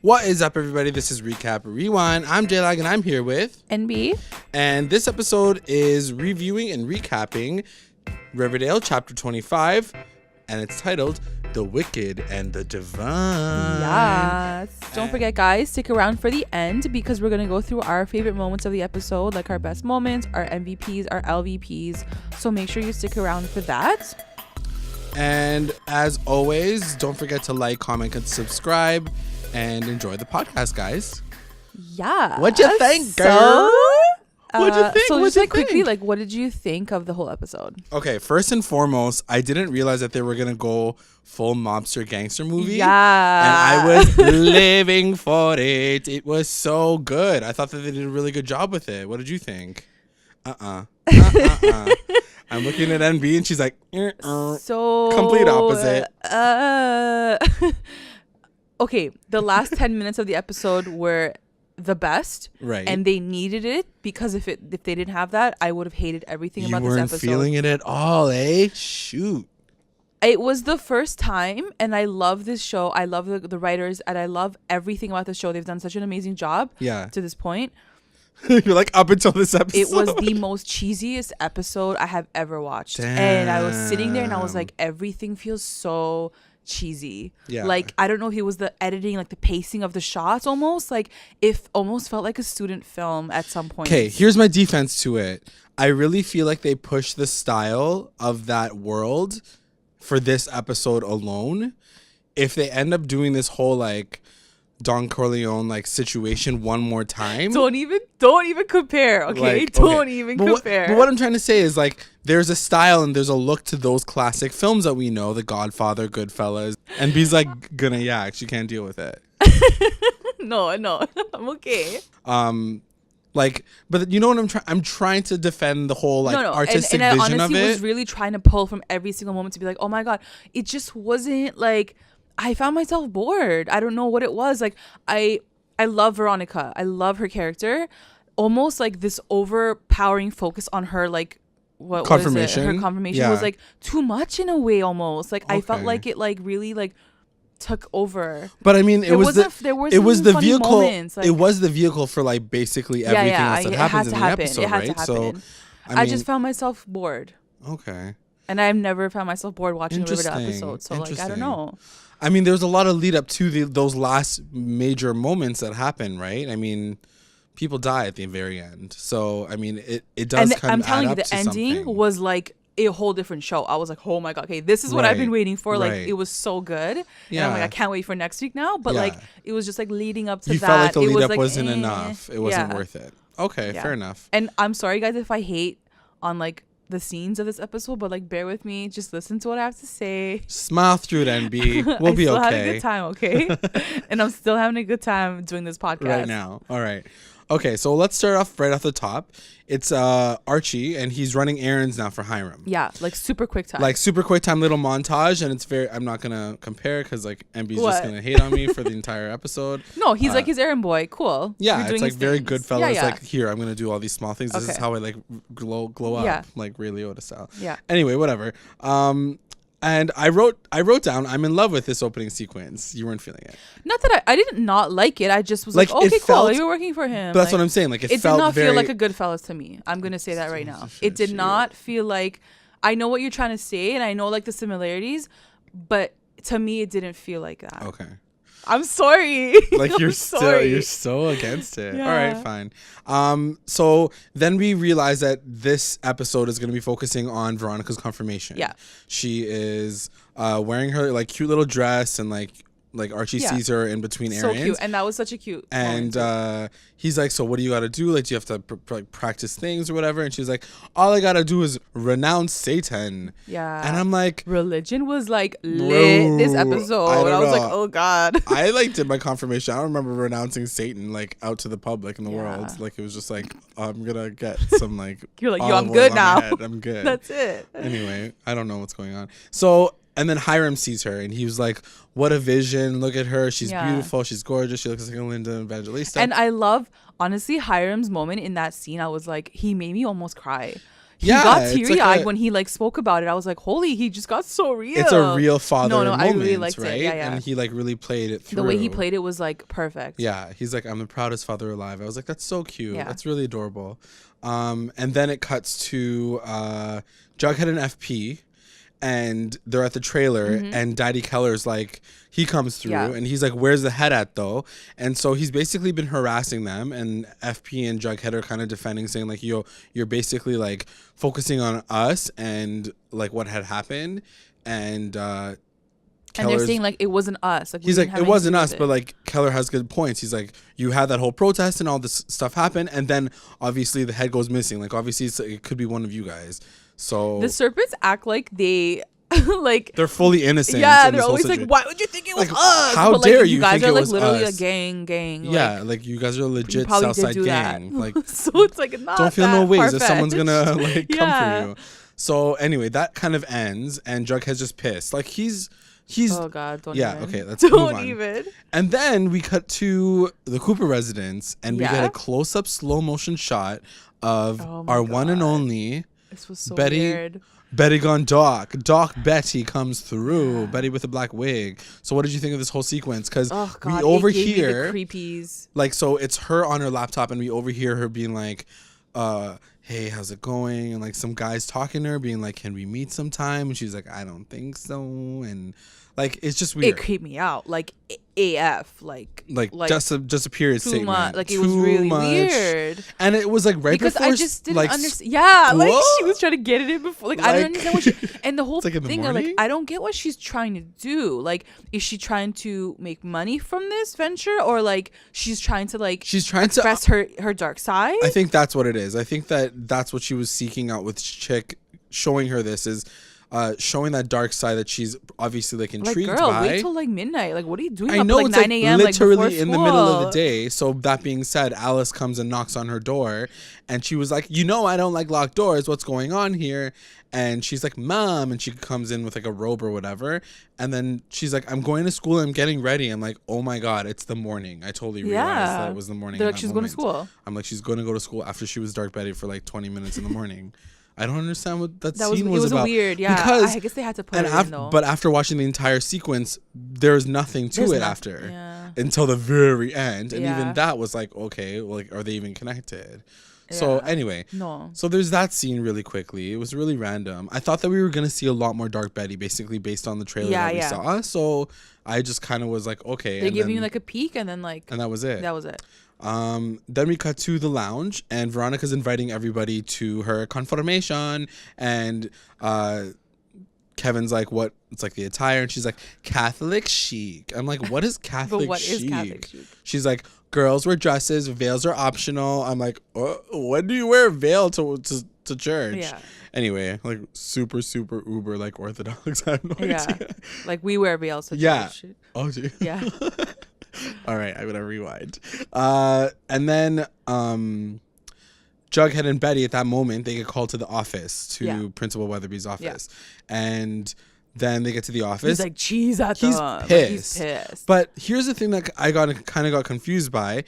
What is up, everybody? This is Recap Rewind. I'm JLAG and I'm here with N-Bea. And this episode is reviewing and recapping Riverdale Chapter 25, and it's titled The Wicked and the Divine. Yes. Don't forget, guys, stick around for the end because we're going to go through our favorite moments of the episode, like our best moments, our MVPs, our LVPs. So make sure you stick around for that. And as always, don't forget to like, comment, and subscribe, and enjoy the podcast, guys. Yeah. What'd you think, girl? What'd you think? So What'd just you like quickly, think? like, what did you think of the whole episode? Okay, first and foremost, I didn't realize that they were going to go full mobster gangster movie. Yeah. And I was living for it. It was so good. I thought that they did a really good job with it. What did you think? I'm looking at N-Bea and she's like, So complete opposite. Okay, the last 10 minutes of the episode were the best, right? And they needed it because if they didn't have that, I would have hated everything about this episode. You weren't feeling it at all, eh? Shoot. It was the first time, and I love this show. I love the writers, and I love everything about the show. They've done such an amazing job. Yeah. To this point. You're like, up until this episode. It was the most cheesiest episode I have ever watched. Damn. And I was sitting there and I was like, everything feels so cheesy. Yeah. Like, I don't know if it was the editing, like the pacing of the shots almost. Like, it almost felt like a student film at some point. Okay, here's my defense to it. I really feel like they pushed the style of that world for this episode alone. If they end up doing this whole, like, Don Corleone like situation one more time. Don't even compare, okay? Like, don't even compare. But what I'm trying to say is, like, there's a style and there's a look to those classic films that we know, The Godfather, Goodfellas, and B's like gonna yak. She can't deal with it. No, I'm okay. Like, but you know what I'm trying to defend the whole like artistic and vision I of it. honestly was really trying to pull from every single moment to be like, oh my god, it just wasn't like. I found myself bored. I don't know what it was. Like, I love Veronica. I love her character. Almost like this overpowering focus on her, like, what confirmation. was it? Her confirmation was like too much in a way almost. Like, I felt like it like really like took over. But I mean, it was the vehicle. Moments, like, it was the vehicle for like basically everything else that happens in the episode, right? So I just found myself bored. Okay. And I've never found myself bored watching a Riverdale episode. So like, I don't know. I mean, there's a lot of lead up to those last major moments that happen, right? I mean, people die at the very end. So, I mean, it does kind of I'm telling add you, up the to ending something. was like a whole different show. I was like, oh my God, okay, this is what I've been waiting for. Like, it was so good. Yeah. And I'm like, I can't wait for next week now. But like, it was just like leading up to that. You felt like the lead up like, wasn't enough. It wasn't worth it. Okay, fair enough. And I'm sorry, guys, if I hate on like the scenes of this episode, but like bear with me, just listen to what I have to say. Smile through it, N-Bea. We'll be okay. I still had a good time, okay? And I'm still having a good time doing this podcast right now. All right. Okay, so let's start off right off the top. It's Archie, and he's running errands now for Hiram. Yeah, like super quick time. Like super quick time, little montage, and it's very. I'm not gonna compare because like N-Bea's just gonna hate on me for the entire episode. No, he's like his errand boy. Cool. Yeah, it's like very good fellas. Yeah. Like, here, I'm gonna do all these small things. This is how I like glow up, like Ray Liotta style. Yeah. Anyway, whatever. And I wrote down, I'm in love with this opening sequence. You weren't feeling it. Not that I didn't not like it. I just was like okay, cool. You're working for him. But that's what I'm saying. Like, it felt did not very, feel like a Goodfellas to me. I'm going to say that right now. It did not feel like, I know what you're trying to say and I know like the similarities, but to me, it didn't feel like that. Okay. I'm sorry. Like you're so against it. Yeah. All right, fine. So then we realize that this episode is going to be focusing on Veronica's confirmation. Yeah. She is wearing her like cute little dress and like Archie sees her in between errands. So cute. And that was such a cute And he's like, so what do you got to do? Like, do you have to like practice things or whatever? And she's like, all I got to do is renounce Satan. Yeah. And I'm like, religion was like lit this episode. I was like, oh God. I like did my confirmation. I don't remember renouncing Satan like out to the public in the world. Like, it was just like, I'm going to get some like, you're like, yo, I'm good now. I'm good. That's it. Anyway, I don't know what's going on. So, and then Hiram sees her and he was like, what a vision. Look at her. She's beautiful. She's gorgeous. She looks like a Linda Evangelista. And I love, honestly, Hiram's moment in that scene. I was like, he made me almost cry. he got it's teary-eyed when he like spoke about it. I was like, holy, he just got so real. It's a real father moment, I really liked right? it. Yeah. And he like really played it through. The way he played it was like perfect. Yeah, he's like, I'm the proudest father alive. I was like, that's so cute. Yeah. That's really adorable. And then it cuts to Jughead and FP, and they're at the trailer, and Daddy Keller's like, he comes through, and he's like, where's the head at though? And so he's basically been harassing them, and FP and Jughead are kind of defending, saying like, yo, you're basically like focusing on us and like what had happened, and they're saying like it wasn't us. Like, he's like, it wasn't us, but like Keller has good points. He's like, you had that whole protest and all this stuff happen, and then obviously the head goes missing. Like obviously it could be one of you guys. So the serpents act like they like they're fully innocent. Yeah, they're always like, why would you think it was like, us? How but, dare like, you guys think are it like was literally us? a gang. Yeah, like you guys are a legit probably Southside did do gang. That. Like so it's like not don't feel no ways if someone's gonna like Yeah. come for you. So anyway, that kind of ends, and Jughead's just pissed. Like he's oh god, don't yeah, even. okay, let's move on. Don't even. And then we cut to the Cooper residence, and we Yeah. get a close-up slow motion shot of our one and only This was so Betty weird. Betty gone Doc Betty comes through. Betty with a black wig. So what did you think of this whole sequence? Because Oh we god, overhear it gave me the creepies. like, so it's her on her laptop, and we overhear her being like, hey, how's it going? And like some guys talking to her being like, can we meet sometime? And she's like, I don't think so. And like, it's just weird. It creeped me out, like AF, like just a period too statement. much. Like it was really much. weird. And it was like right because before, I just didn't like, understand. Yeah, like what? she was trying to get it in before. Like I don't understand what she. And the whole It's like in the thing, of, like morning? I don't get what she's trying to do. Like, is she trying to make money from this venture, or like she's trying to express her dark side? I think that's what it is. I think that's what she was seeking out with Chick, showing her this is. Showing that dark side that she's obviously like intrigued like, girl, by. wait till like midnight. Like, what are you doing? I up know like it's 9 like a.m. literally like in the middle of the day. So that being said, Alice comes and knocks on her door, and she was like, I don't like locked doors. What's going on here? And she's like, Mom, and she comes in with like a robe or whatever, and then she's like, I'm going to school. I'm getting ready. I'm like, oh my god, it's the morning. I totally realized that it was the morning. They're like, she's going to school. I'm like, she's going to go to school after she was Dark Betty for like 20 minutes in the morning. I don't understand what that scene was about. It was weird, yeah. Because, I guess they had to put it in, though. But after watching the entire sequence, there's nothing to it after. Yeah. Until the very end. And Yeah. even that was like, okay, like, are they even connected? So anyway. No. So there's that scene really quickly. It was really random. I thought that we were going to see a lot more Dark Betty, basically based on the trailer that we saw. So I just kind of was like, okay. They're giving you like a peek, and then like. And that was it. That was it. Then we cut to the lounge, and Veronica's inviting everybody to her confirmation, and Kevin's like, what? It's like the attire, and she's like, Catholic chic. I'm like, what is Catholic But what chic? is Catholic chic? She's like, girls wear dresses, veils are optional. I'm like, when do you wear a veil to church? Yeah. Anyway, like super uber like Orthodox. I have no idea. Like we wear veils to church. Oh, do you? Yeah. All right, I'm gonna rewind. And then Jughead and Betty, at that moment, they get called to the office, to Principal Weatherby's office, and then they get to the office. He's like, cheese at He's them. pissed. He's pissed. But here's the thing that I kind of got confused by.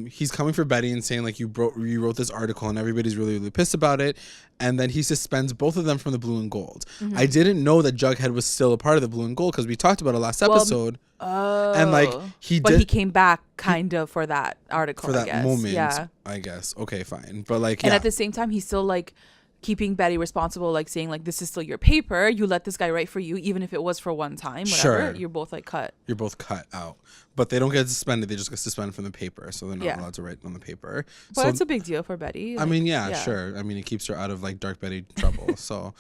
He's coming for Betty and saying like, you wrote this article and everybody's really, really pissed about it. And then he suspends both of them from the Blue and Gold. Mm-hmm. I didn't know that Jughead was still a part of the Blue and Gold because we talked about it last episode. And like he came back kind of for that article, for that I guess. moment. Yeah. I guess. Okay, fine. But like, and at the same time, he's still like keeping Betty responsible, like saying like, this is still your paper. You let this guy write for you, even if it was for one time. Whatever. Sure. You're both like cut. You're both cut out. But they don't get suspended. They just get suspended from the paper. So they're not allowed to write on the paper. But so it's a big deal for Betty. I mean, yeah, sure. I mean, it keeps her out of like Dark Betty trouble. So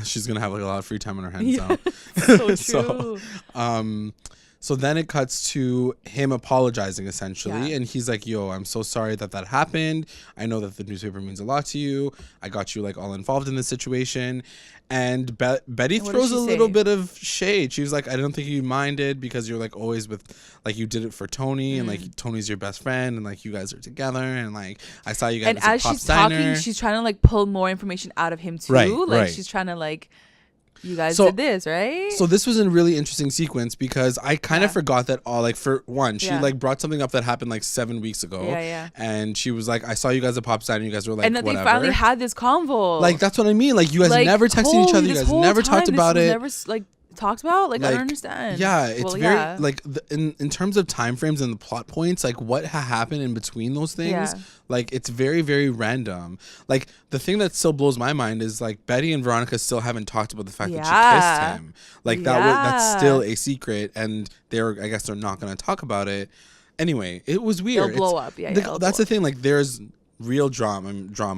she's going to have like a lot of free time on her hands now. So true. So then it cuts to him apologizing, essentially. And he's like, yo, I'm so sorry that happened. I know that the newspaper means a lot to you. I got you like all involved in this situation. And Betty throws a little bit of shade. She was like, I don't think you minded because you're like always with, like you did it for Tony and like Tony's your best friend and like you guys are together and like I saw you guys. And as she's talking, she's trying to like pull more information out of him too. Like she's trying to like You guys did this, right? So this was a really interesting sequence because I kind of forgot that all, like, for one, she like brought something up that happened like 7 weeks ago. Yeah. And she was like, I saw you guys at Pop Side and you guys were like, and then whatever. they finally had this convo. Like, that's what I mean. Like, you guys never texted each other. You guys never talked about it. Never like talked about. Like, I don't understand. Yeah, it's very like in terms of time frames and the plot points, like what happened in between those things. Yeah. Like, it's very, very random. Like, the thing that still blows my mind is like Betty and Veronica still haven't talked about the fact that she kissed him. Like that's still a secret, and I guess they're not gonna talk about it. Anyway, it was weird. It'll blow up. That's the thing. Like, there's real drama,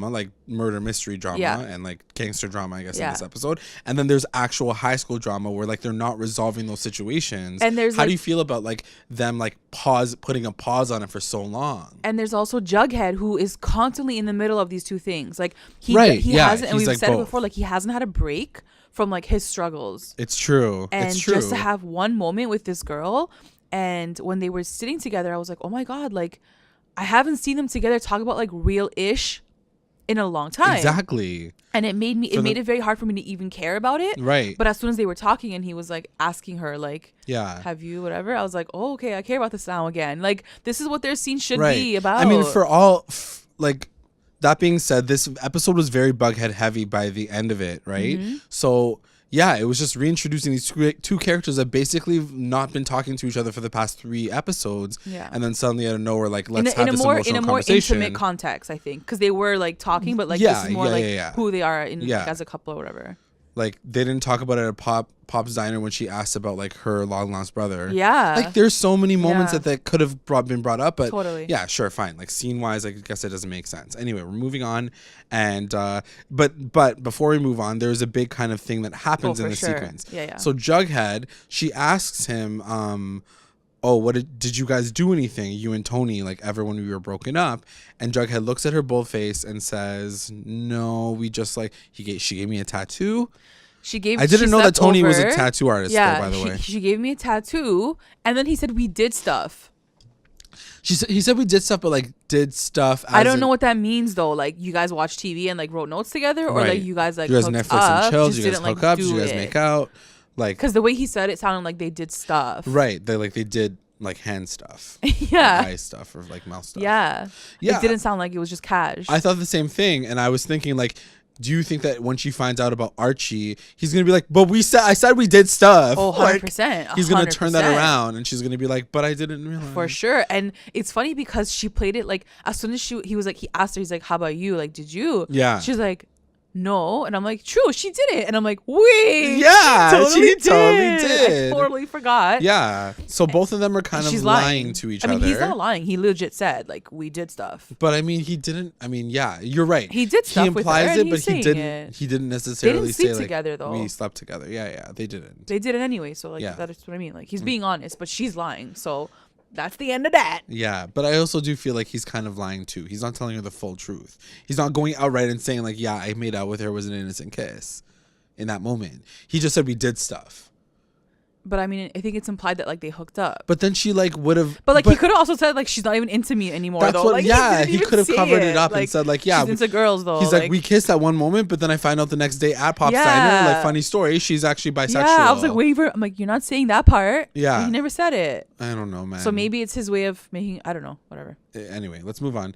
like murder mystery drama, and like gangster drama, I guess, in this episode. And then there's actual high school drama where like they're not resolving those situations. And there's how do you feel about like them like putting a pause on it for so long? And there's also Jughead, who is constantly in the middle of these two things. Like he hasn't, and we've said it before, like he hasn't had a break from like his struggles. It's true. And it's true. Just to have one moment with this girl, and when they were sitting together, I was like, oh my God, like I haven't seen them together talk about like real-ish in a long time. Exactly. And it made it very hard for me to even care about it. Right. But as soon as they were talking and he was like asking her like, have you whatever? I was like, oh, okay, I care about this now again. Like, this is what their scene should be about. I mean, for all like that being said, this episode was very Bughead heavy by the end of it, right? Mm-hmm. So yeah, it was just reintroducing these two characters that basically have not been talking to each other for the past 3 episodes. Yeah. And then suddenly out of nowhere, like, let's have this emotional conversation. In a more intimate context, I think. Because they were, like, talking, but, like, this is more, who they are like, as a couple or whatever. Like, they didn't talk about it at Pop's Diner when she asked about, like, her long-lost brother. Yeah. Like, there's so many moments that could have been brought up. But totally. Yeah, sure, fine. Like, scene-wise, I guess it doesn't make sense. Anyway, we're moving on. And, but before we move on, there's a big kind of thing that happens in the sequence. Yeah. So Jughead, she asks him, what did you guys do anything, you and Tony, like ever when we were broken up? And Jughead looks at her bold face and says, no, we just like she gave me a tattoo. I didn't know that Tony was a tattoo artist, though, by the way. She gave me a tattoo, and then he said we did stuff. He said we did stuff, but like did stuff. I don't know what that means though. Like, you guys watched TV and like wrote notes together, or like you guys like hooked Netflix up, and chilled. You guys hook up. You guys make out. Like, because the way he said it sounded like they did stuff. Right. They did like hand stuff. Yeah. Like eye stuff or like mouth stuff. Yeah. It didn't sound like it was just cash. I thought the same thing, and I was thinking like, do you think that when she finds out about Archie, he's gonna be like, but I said we did stuff. Oh, 100%. He's gonna turn that around, and she's gonna be like, but I didn't realize. For sure. And it's funny because she played it like, as soon as he was like, he asked her, he's like, how about you? Like, did you? Yeah. She's like, no. And I'm like, true, she did it. And I'm like, wait. Yeah, she totally did. I totally forgot. Yeah. So both of them are kind of lying to each other. I mean, he's not lying. He legit said, like, we did stuff. But I mean, he didn't. I mean, yeah, you're right. He did stuff with her. He implies it, but he didn't necessarily they didn't say sleep like together, though. We slept together. Yeah, they didn't. They did it anyway. So like, that's what I mean. Like, he's being honest, but she's lying. So that's the end of that. Yeah, but I also do feel like he's kind of lying too. He's not telling her the full truth. He's not going outright and saying like, yeah, I made out with her, it was an innocent kiss in that moment. He just said we did stuff. But I mean, I think it's implied that like they hooked up. But then she like would have. But like he could have also said like she's not even into me anymore. That's though. what. Like, yeah, he could have covered it up like, and said like, yeah, she's into girls though. He's like, we kissed at one moment, but then I find out the next day at Pop's Diner. Like, funny story, she's actually bisexual. Yeah, I was like, wait for. I'm like, you're not saying that part. Yeah, he never said it. I don't know, man. So maybe it's his way of making. I don't know. Whatever. Anyway, let's move on.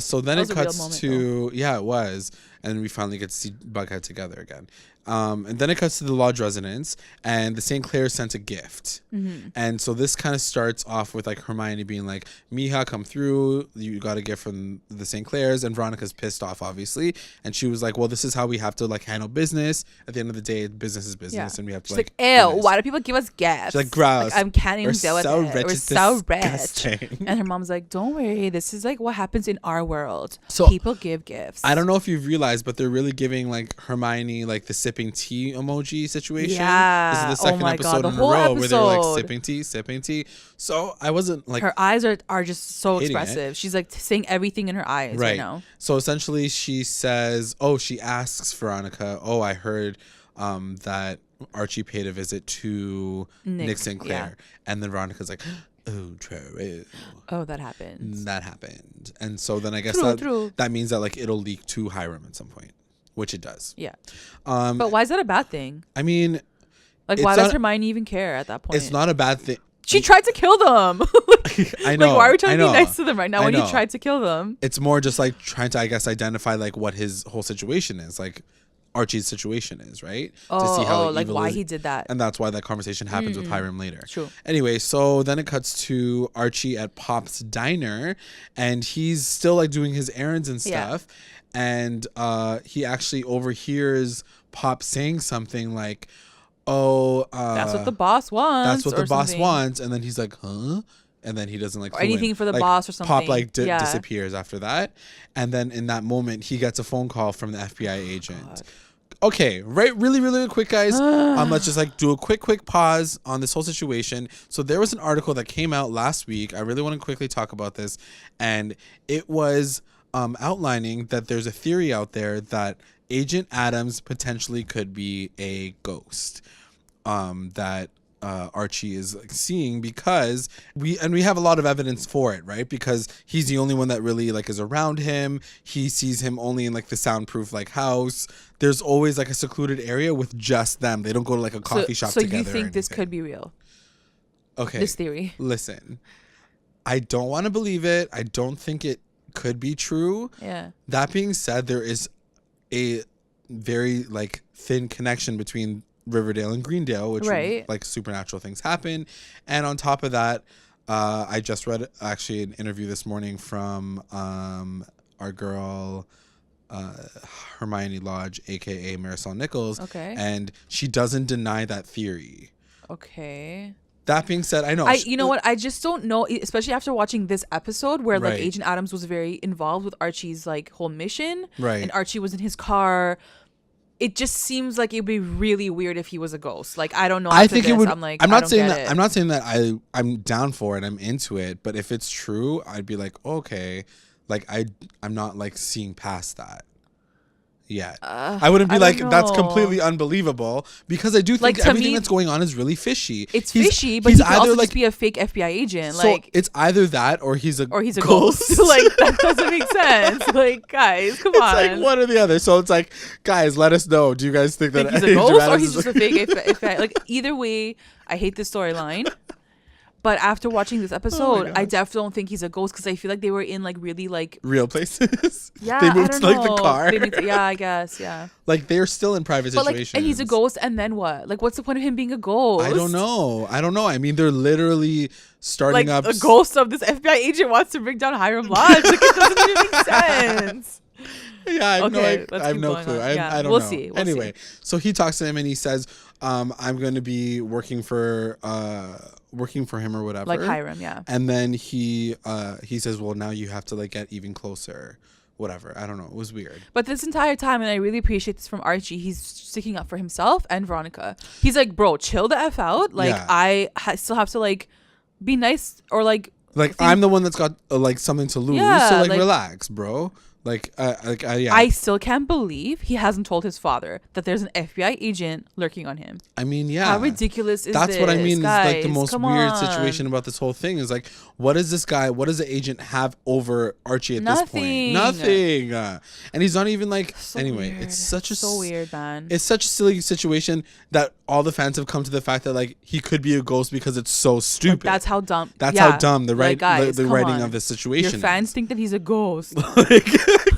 So then it cuts to it was, and we finally get to see Bughead together again. And then it cuts to the lodge residence, and the St. Clair sent a gift. Mm-hmm. And so this kind of starts off with like Hermione being like, Mija, come through. You got a gift from the St. Clairs. And Veronica's pissed off, obviously. And she was like, well, this is how we have to like handle business. At the end of the day, business is business. And we have to like, ew, why do people give us gifts? She's like, gross. Like, I can't even deal with it. We're so disgusting. rich. And her mom's like, don't worry. This is like what happens in our world. So people give gifts. I don't know if you've realized, but they're really giving like Hermione like the sipping tea emoji situation. Yeah. This is the second episode in a row where they're like sipping tea. So I wasn't like, her eyes are just so expressive. She's like saying everything in her eyes right now. So essentially she says, she asks Veronica, I heard that Archie paid a visit to Nick St. Clair. And then Veronica's like, oh, true. Oh, that happened. And so then I guess that means that like it'll leak to Hiram at some point. which it does. Yeah. But why is that a bad thing? I mean, like, why does Hermione even care at that point? It's not a bad thing. She tried to kill them. I know. Like, why are we trying to be nice to them right now when you tried to kill them? It's more just like trying to, I guess, identify like what his whole situation is, like Archie's situation is, right? To see how like why he did that. And that's why that conversation happens with Hiram later. True. Anyway, so then it cuts to Archie at Pop's diner, and he's still like doing his errands and stuff. Yeah. And he actually overhears Pop saying something like, oh, that's what the boss wants. That's what the boss wants. And then he's like, huh? And then he doesn't like or anything for the boss or something. Pop like disappears after that. And then in that moment, he gets a phone call from the FBI agent. God. Okay, right, really quick, guys. Let's just like do a quick pause on this whole situation. So there was an article that came out last week. I really want to quickly talk about this. And it was outlining that there's a theory out there that Agent Adams potentially could be a ghost that Archie is like seeing, because we have a lot of evidence for it, right? Because he's the only one that really like is around him. He sees him only in like the soundproof like house. There's always like a secluded area with just them. They don't go to like a coffee shop together. So you think this could be real? Okay. This theory. Listen, I don't want to believe it. I don't think it could be true. Yeah. That being said, there is a very like thin connection between Riverdale and Greendale, which like supernatural things happen. And on top of that, I just read actually an interview this morning from our girl Hermione Lodge, aka Marisol Nichols. Okay. And she doesn't deny that theory. Okay. That being said, I know. You know what? I just don't know, especially after watching this episode where like Agent Adams was very involved with Archie's like whole mission. Right. And Archie was in his car. It just seems like it'd be really weird if he was a ghost. Like, I don't know. I think it would. I'm like, I'm not saying that. I'm not saying that I'm down for it. I'm into it. But if it's true, I'd be like, okay. Like I'm not like seeing past that. Yeah, I wouldn't be like, that's completely unbelievable, because I do think like, everything that's going on is really fishy. It's fishy, but he could also just be a fake FBI agent. So like, it's either that or he's a ghost. Like, that doesn't make sense. Like, guys, come on. It's like one or the other. So it's like, guys, let us know. Do you guys think that he's a ghost or he's just a fake FBI? Like, either way, I hate this storyline. But after watching this episode, I definitely don't think he's a ghost, because I feel like they were in like really like real places. Yeah, they moved to like the car. Yeah, I guess. Yeah. Like they're still in private situations. Like, and he's a ghost, and then what? Like, what's the point of him being a ghost? I don't know. I mean, they're literally starting like, up. The ghost of this FBI agent wants to bring down Hiram Lodge. Like, it doesn't even make sense. Yeah, I have no clue. I don't know. We'll see. Anyway, so he talks to him and he says, I'm going to be working for him or whatever. Like Hiram, yeah. And then he says, well, now you have to like get even closer. Whatever. I don't know. It was weird. But this entire time, and I really appreciate this from Archie, he's sticking up for himself and Veronica. He's like, bro, chill the F out. Like, yeah. I still have to like be nice, or like I'm the one that's got like something to lose. Yeah, so like relax, bro. I still can't believe he hasn't told his father that there's an FBI agent lurking on him. I mean, yeah. How ridiculous is this? That's what I mean. Guys, is like the most weird situation about this whole thing is like, what does the agent have over Archie at this point? Nothing. And he's not even like, so anyway, weird. It's such a so weird, man. It's such a silly situation that all the fans have come to the fact that like he could be a ghost because it's so stupid. Like, that's how dumb. How dumb the writing of this situation. Your fans think that he's a ghost.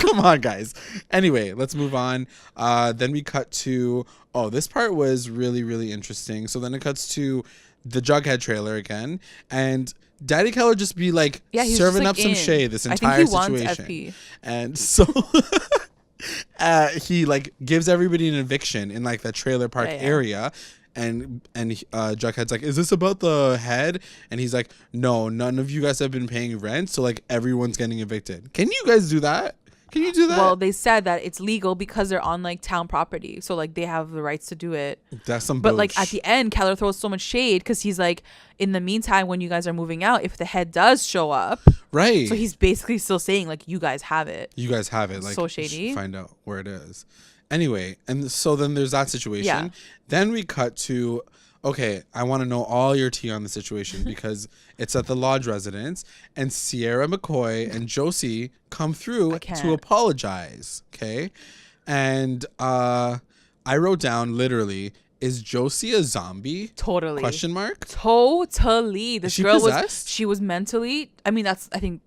Come on, guys. Anyway, let's move on. Then we cut to, this part was really, really interesting. So then it cuts to the Jughead trailer again, and Daddy Keller just be like serving up some shade this entire situation. FP. And so he like gives everybody an eviction in like the trailer park area. And Jughead's like, is this about the head? And he's like, no, none of you guys have been paying rent, so like everyone's getting evicted. Can you guys do that? Can you do that? Well, they said that it's legal because they're on like town property, so like they have the rights to do it. That's some But like at the end, Keller throws so much shade because he's like, in the meantime, when you guys are moving out, if the head does show up, right? So he's basically still saying like, you guys have it. You guys have it. Like, so shady. Find out where it is. Anyway, and so then there's that situation. Yeah. Then we cut to, okay, I want to know all your tea on the situation because it's at the Lodge residence, and Sierra McCoy and Josie come through to apologize. Okay. And I wrote down literally, is Josie a zombie? Totally. Question mark? Totally. This girl possessed? she was mentally, I mean, I think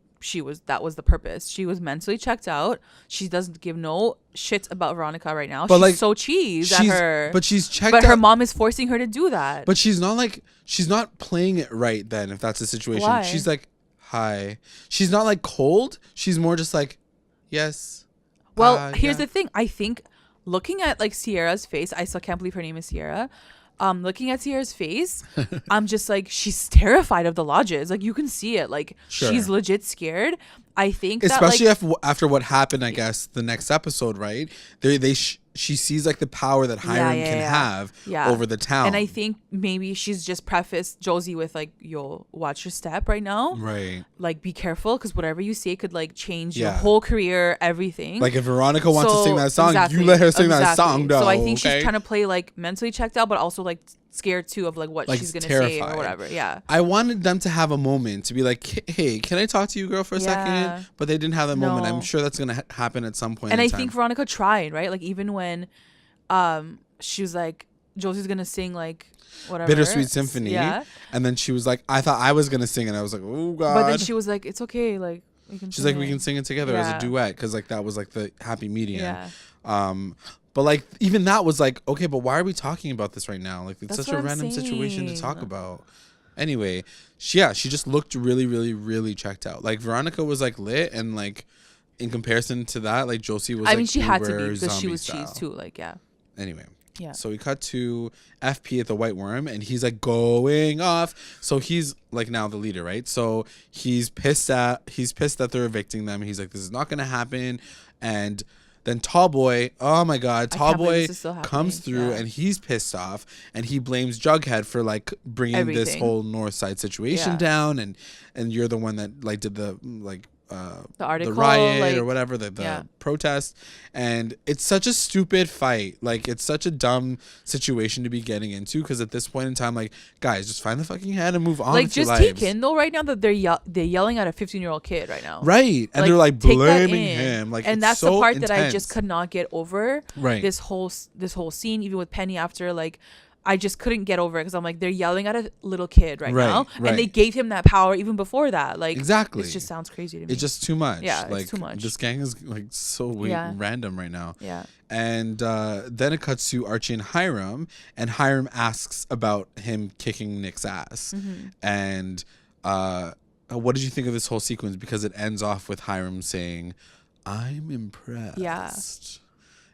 that was the purpose. She was mentally checked out. She doesn't give no shit about Veronica right now. But she's like, so cheesed at her. But she's checked out. But her mom is forcing her to do that. But she's not playing it right then, if that's the situation. Why? She's like, hi. She's not like cold. She's more just like, yes. Well, here's the thing. I think looking at like Sierra's face, I still can't believe her name is Sierra. Looking at Sierra's face, I'm just like, she's terrified of the lodges. Like, you can see it. Like, she's legit scared. I think especially after what happened, I guess, the next episode, right? She sees like the power that Hiram can have over the town. And I think maybe she's just prefaced Josie with like, yo, watch your step right now. Right. Like, be careful, because whatever you say could like change your whole career, everything. Like, if Veronica wants to sing that song, you let her sing that song, though. So I think she's trying to play like mentally checked out, but also like scared too of like what she's gonna say or whatever. Yeah. I wanted them to have a moment to be like, hey, can I talk to you, girl, for a second? But they didn't have that moment. I'm sure that's gonna happen at some point. And I think Veronica tried, right? Like, even when she was like, Josie's gonna sing like whatever Bittersweet Symphony, and then she was like, I thought I was gonna sing, and I was like, oh god. But then she was like, it's okay, like we can. She's like, we can sing it together as a duet, because like that was like the happy medium. But like, even that was like, okay, but why are we talking about this right now? Like, it's such a random situation to talk about. Anyway, she just looked really, really, really checked out. Like, Veronica was like lit, and like in comparison to that, like Josie was. I mean, she had to be, because she was cheese too. Like, Anyway. Yeah. So we cut to FP at the White Worm, and he's like going off. So he's like now the leader, right? So he's pissed that they're evicting them. He's like, this is not going to happen. And then Tallboy, oh my God, Tallboy comes through and he's pissed off, and he blames Jughead for like bringing this whole North Side situation down, and you're the one that like did the like the article, the riot, like, or whatever, the protest. And it's such a stupid fight. Like, it's such a dumb situation to be getting into, because at this point in time, like, guys, just find the fucking head and move on. Like, just take in though right now that they're yelling at a 15-year-old kid right now, right? And like, they're like blaming him, like, and that's so the part intense. that I just could not get over. Right. This whole scene, even with Penny after, like, I just couldn't get over it, because I'm like, they're yelling at a little kid right now, and they gave him that power even before that. Like, exactly, it just sounds crazy to me. It's just too much. Yeah, like, it's too much. This gang is like so random right now. Yeah. And then it cuts to Archie and Hiram asks about him kicking Nick's ass. Mm-hmm. And what did you think of this whole sequence? Because it ends off with Hiram saying, "I'm impressed." Yeah.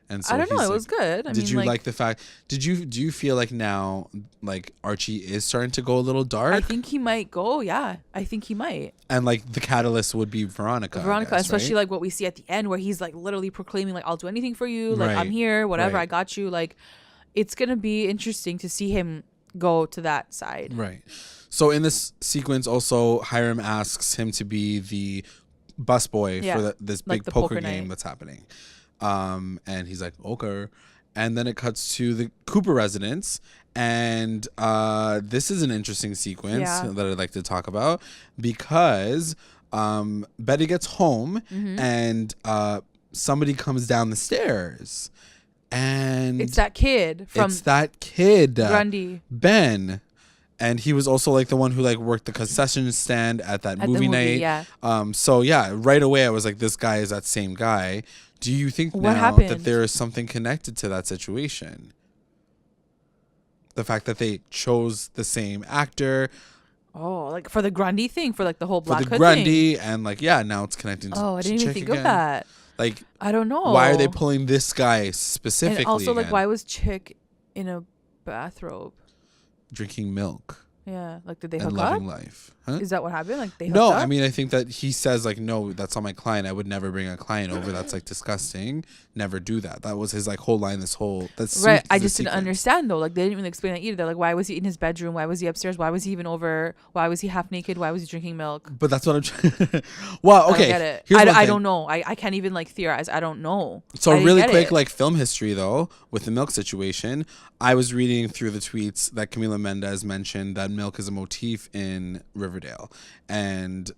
And so I don't know. It was good. Did you like the fact? Do you feel like now, like, Archie is starting to go a little dark? I think he might go. Yeah, I think he might. And like the catalyst would be Veronica, especially like what we see at the end, where he's like literally proclaiming like, "I'll do anything for you. Like, I'm here. Whatever. I got you." Like, it's gonna be interesting to see him go to that side. Right. So in this sequence, also Hiram asks him to be the busboy for this big poker game that's happening. And he's like, okay. And then it cuts to the Cooper residence, and this is an interesting sequence that I'd like to talk about, because Betty gets home, and somebody comes down the stairs, and it's that kid Grundy, Ben. And he was also like the one who like worked the concession stand at that movie night. Yeah. So yeah, right away I was like, this guy is that same guy. Do you think that there is something connected to that situation? The fact that they chose the same actor. Oh, like for the Grundy thing, for like the whole Black Hood thing. For the Grundy, and like, now it's connecting to I didn't even think of that. Like, I don't know. Why are they pulling this guy specifically? And also, like, why was Chick in a bathrobe? Drinking milk. Yeah, like, did they hook and up? Loving life. Huh? Is that what happened? Like, they hooked up? No, I mean, I think that he says like, no, that's not my client. I would never bring a client over. That's like disgusting. Never do that. That was his like whole line. That's right. I just didn't understand though. Like, they didn't even explain that either. They're like, why was he in his bedroom? Why was he upstairs? Why was he even over? Why was he half naked? Why was he drinking milk? But that's what I'm trying. Well, okay. I don't get it. I don't know. I can't even like theorize. I don't know. So really quick, like film history though, with the milk situation. I was reading through the tweets that Camila Mendez mentioned that milk is a motif in Riverdale, and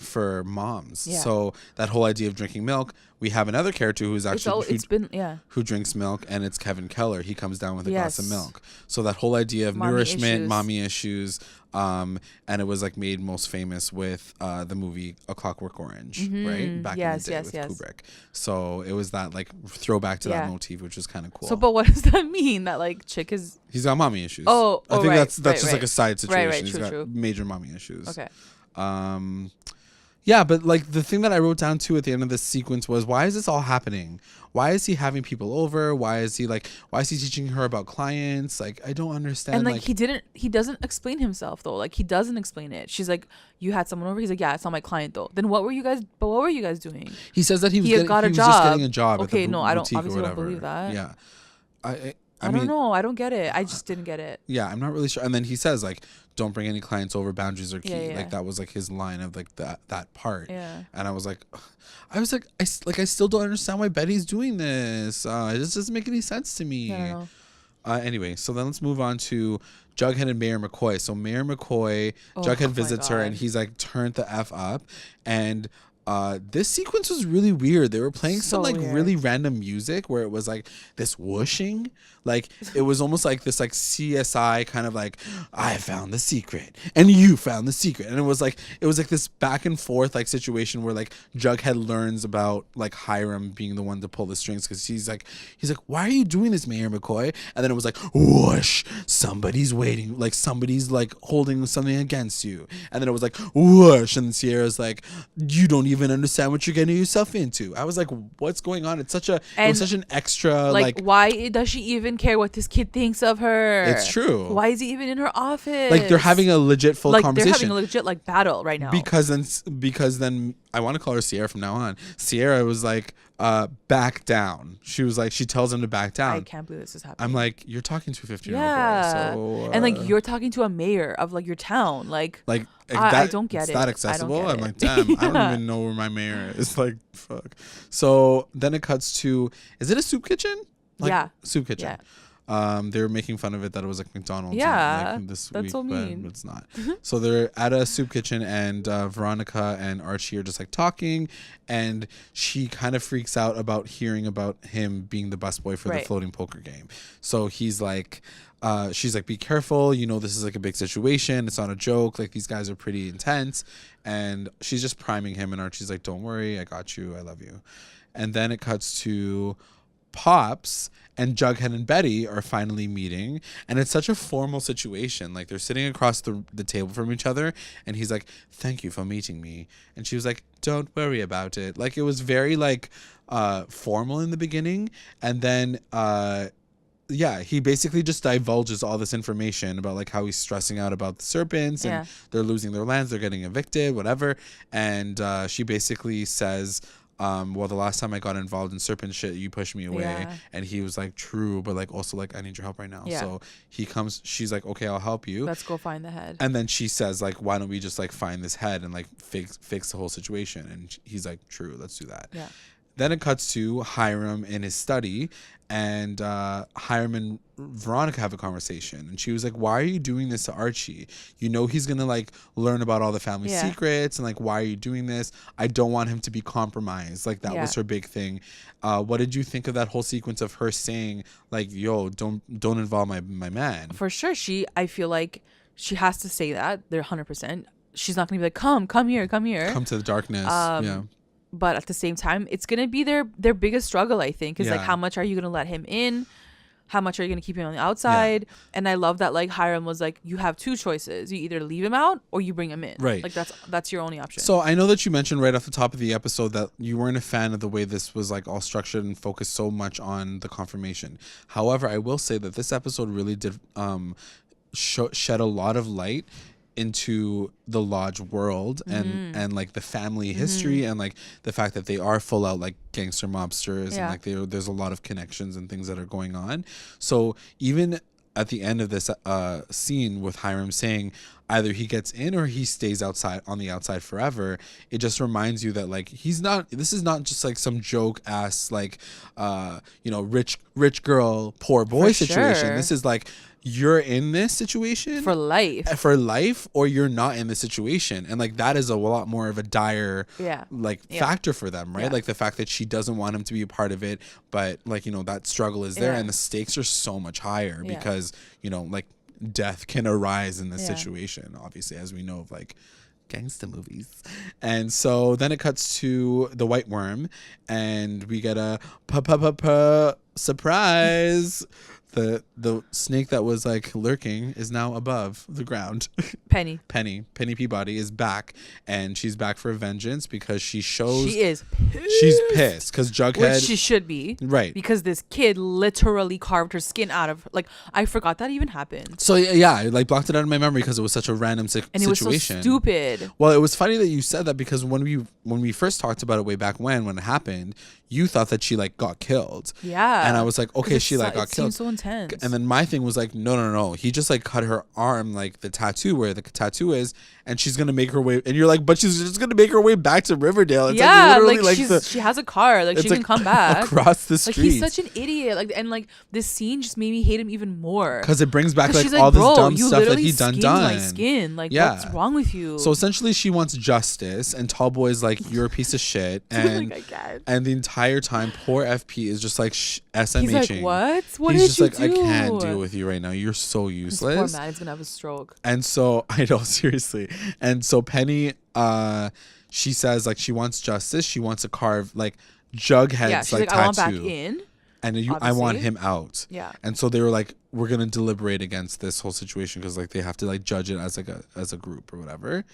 for moms. Yeah. So that whole idea of drinking milk, we have another character who's actually who drinks milk, and it's Kevin Keller. He comes down with a glass of milk. So that whole idea of nourishment, mommy issues, and it was like made most famous with the movie A Clockwork Orange, right? Back in the day with Kubrick. So it was that like throwback to that motif, which is kind of cool. So, but what does that mean? That like chick is he's got mommy issues. I think that's just like a side situation. Right, he's got major mommy issues. Okay. Yeah, but like the thing that I wrote down too at the end of this sequence was, why is this all happening? Why is he having people over? Why is he teaching her about clients? Like, I don't understand. And he doesn't explain himself though. Like, he doesn't explain it. She's like, you had someone over. He's like, yeah, it's not my client though. Then what were you guys doing? He says that he was just getting a job. Okay, at the I don't boutique or whatever. believe that. Yeah. I don't know. I don't get it. I just didn't get it. Yeah, I'm not really sure. And then he says like, don't bring any clients over. Boundaries are key. Yeah. Like that was like his line of like that part. Yeah. And I was like, I still don't understand why Betty's doing this. It just doesn't make any sense to me. No. Anyway, so then let's move on to Jughead and Mayor McCoy. So Mayor McCoy, Jughead visits her, and he's like turned the F up. And this sequence was really weird. They were playing some like really random music where it was like this whooshing. Like it was almost like this like CSI kind of like, I found the secret and you found the secret. And it was like this back and forth like situation where like Jughead learns about like Hiram being the one to pull the strings, because he's like, why are you doing this, Mayor McCoy? And then it was like, whoosh, somebody's waiting, like somebody's like holding something against you. And then it was like, whoosh, and Sierra's like, you don't even understand what you're getting yourself into. I was like, what's going on? It was such an extra like why does she even care what this kid thinks of her? It's true. Why is he even in her office? Like they're having a legit full conversation. They're having a legit like battle right now. Because then I want to call her Sierra from now on. Sierra was like, back down. She was like, she tells him to back down. I can't believe this is happening. I'm like, you're talking to a 15-year-old boy. So, and like you're talking to a mayor of like your town. Like I don't get it. It's that accessible. I'm like, damn, I don't even know where my mayor is. Like, fuck. So then it cuts to, is it a soup kitchen? Like, soup kitchen. Yeah. They were making fun of it that it was like McDonald's. This week, so mean. But it's not. So they're at a soup kitchen, and Veronica and Archie are just like talking, and she kind of freaks out about hearing about him being the busboy for the floating poker game. So he's like, she's like, be careful, this is like a big situation, it's not a joke, like these guys are pretty intense. And she's just priming him, and Archie's like, don't worry, I got you, I love you. And then it cuts to Pops and Jughead and Betty are finally meeting, and it's such a formal situation. Like they're sitting across the table from each other, and he's like, thank you for meeting me, and she was like, don't worry about it. Like it was very like formal in the beginning, and then he basically just divulges all this information about like how he's stressing out about the serpents and they're losing their lands, they're getting evicted, whatever. And she basically says, well, the last time I got involved in serpent shit, you pushed me away. And he was like, true, but like also like, I need your help right now. So he comes, she's like, okay, I'll help you, let's go find the head. And then she says like, why don't we just like find this head and like fix the whole situation? And he's like, true, let's do that. Then it cuts to Hiram in his study, and Hiram and Veronica have a conversation, and she was like, why are you doing this to Archie? He's gonna like learn about all the family secrets, and like, why are you doing this? I don't want him to be compromised. Like that was her big thing. What did you think of that whole sequence of her saying like, yo, don't involve my man? For sure. I feel like she has to say that. They're 100%. She's not gonna be like, come here, come to the darkness. But at the same time, it's going to be their biggest struggle, I think, is like, how much are you going to let him in? How much are you going to keep him on the outside? And I love that like Hiram was like, you have two choices. You either leave him out or you bring him in. Right. Like that's your only option. So I know that you mentioned right off the top of the episode that you weren't a fan of the way this was like all structured and focused so much on the confirmation. However, I will say that this episode really did shed a lot of light into the lodge world and like the family history and like the fact that they are full out like gangster mobsters and like there's a lot of connections and things that are going on. So even at the end of this scene with Hiram saying either he gets in or he stays on the outside forever, it just reminds you that like this is not just like some joke ass like rich girl poor boy situation. This is like, you're in this situation for life or you're not in the situation. And like that is a lot more of a dire factor for them, right? Like the fact that she doesn't want him to be a part of it, but like, you know, that struggle is there and the stakes are so much higher because, you know, like death can arise in this situation, obviously, as we know of like gangster movies. And so then it cuts to the white worm and we get a surprise. The snake that was like lurking is now above the ground. Penny Peabody is back, and she's back for vengeance because she's pissed because Jughead, which she should be, right? Because this kid literally carved her skin out of, like, I forgot that even happened. So yeah, I like blocked it out of my memory because it was such a random situation. And it was so stupid. Well, it was funny that you said that because when we first talked about it way back when it happened, you thought that she like got killed. Yeah. And I was like, okay, she like got killed. So intense. And then my thing was like, no. He just like cut her arm, like the tattoo where the tattoo is, and she's gonna make her way. And you're like, but she's just gonna make her way back to Riverdale. It's like literally like she has a car, like she can come back across the street. Like he's such an idiot. Like, and like this scene just made me hate him even more because it brings back like all this dumb stuff that he done. My skin, like what's wrong with you? So essentially, she wants justice, and Tallboy's like, you're a piece of shit, and and the entire time, poor FP is just like SMHing. He's like, what? What he's did just you like, do? I can't deal with you right now. You're so useless. This poor man is gonna have a stroke. And so I know, seriously. And so Penny, she says like she wants justice. She wants to carve like Jughead's like tattoo. I want back in. And I want him out. Yeah. And so they were like, we're gonna deliberate against this whole situation because like they have to like judge it as like as a group or whatever.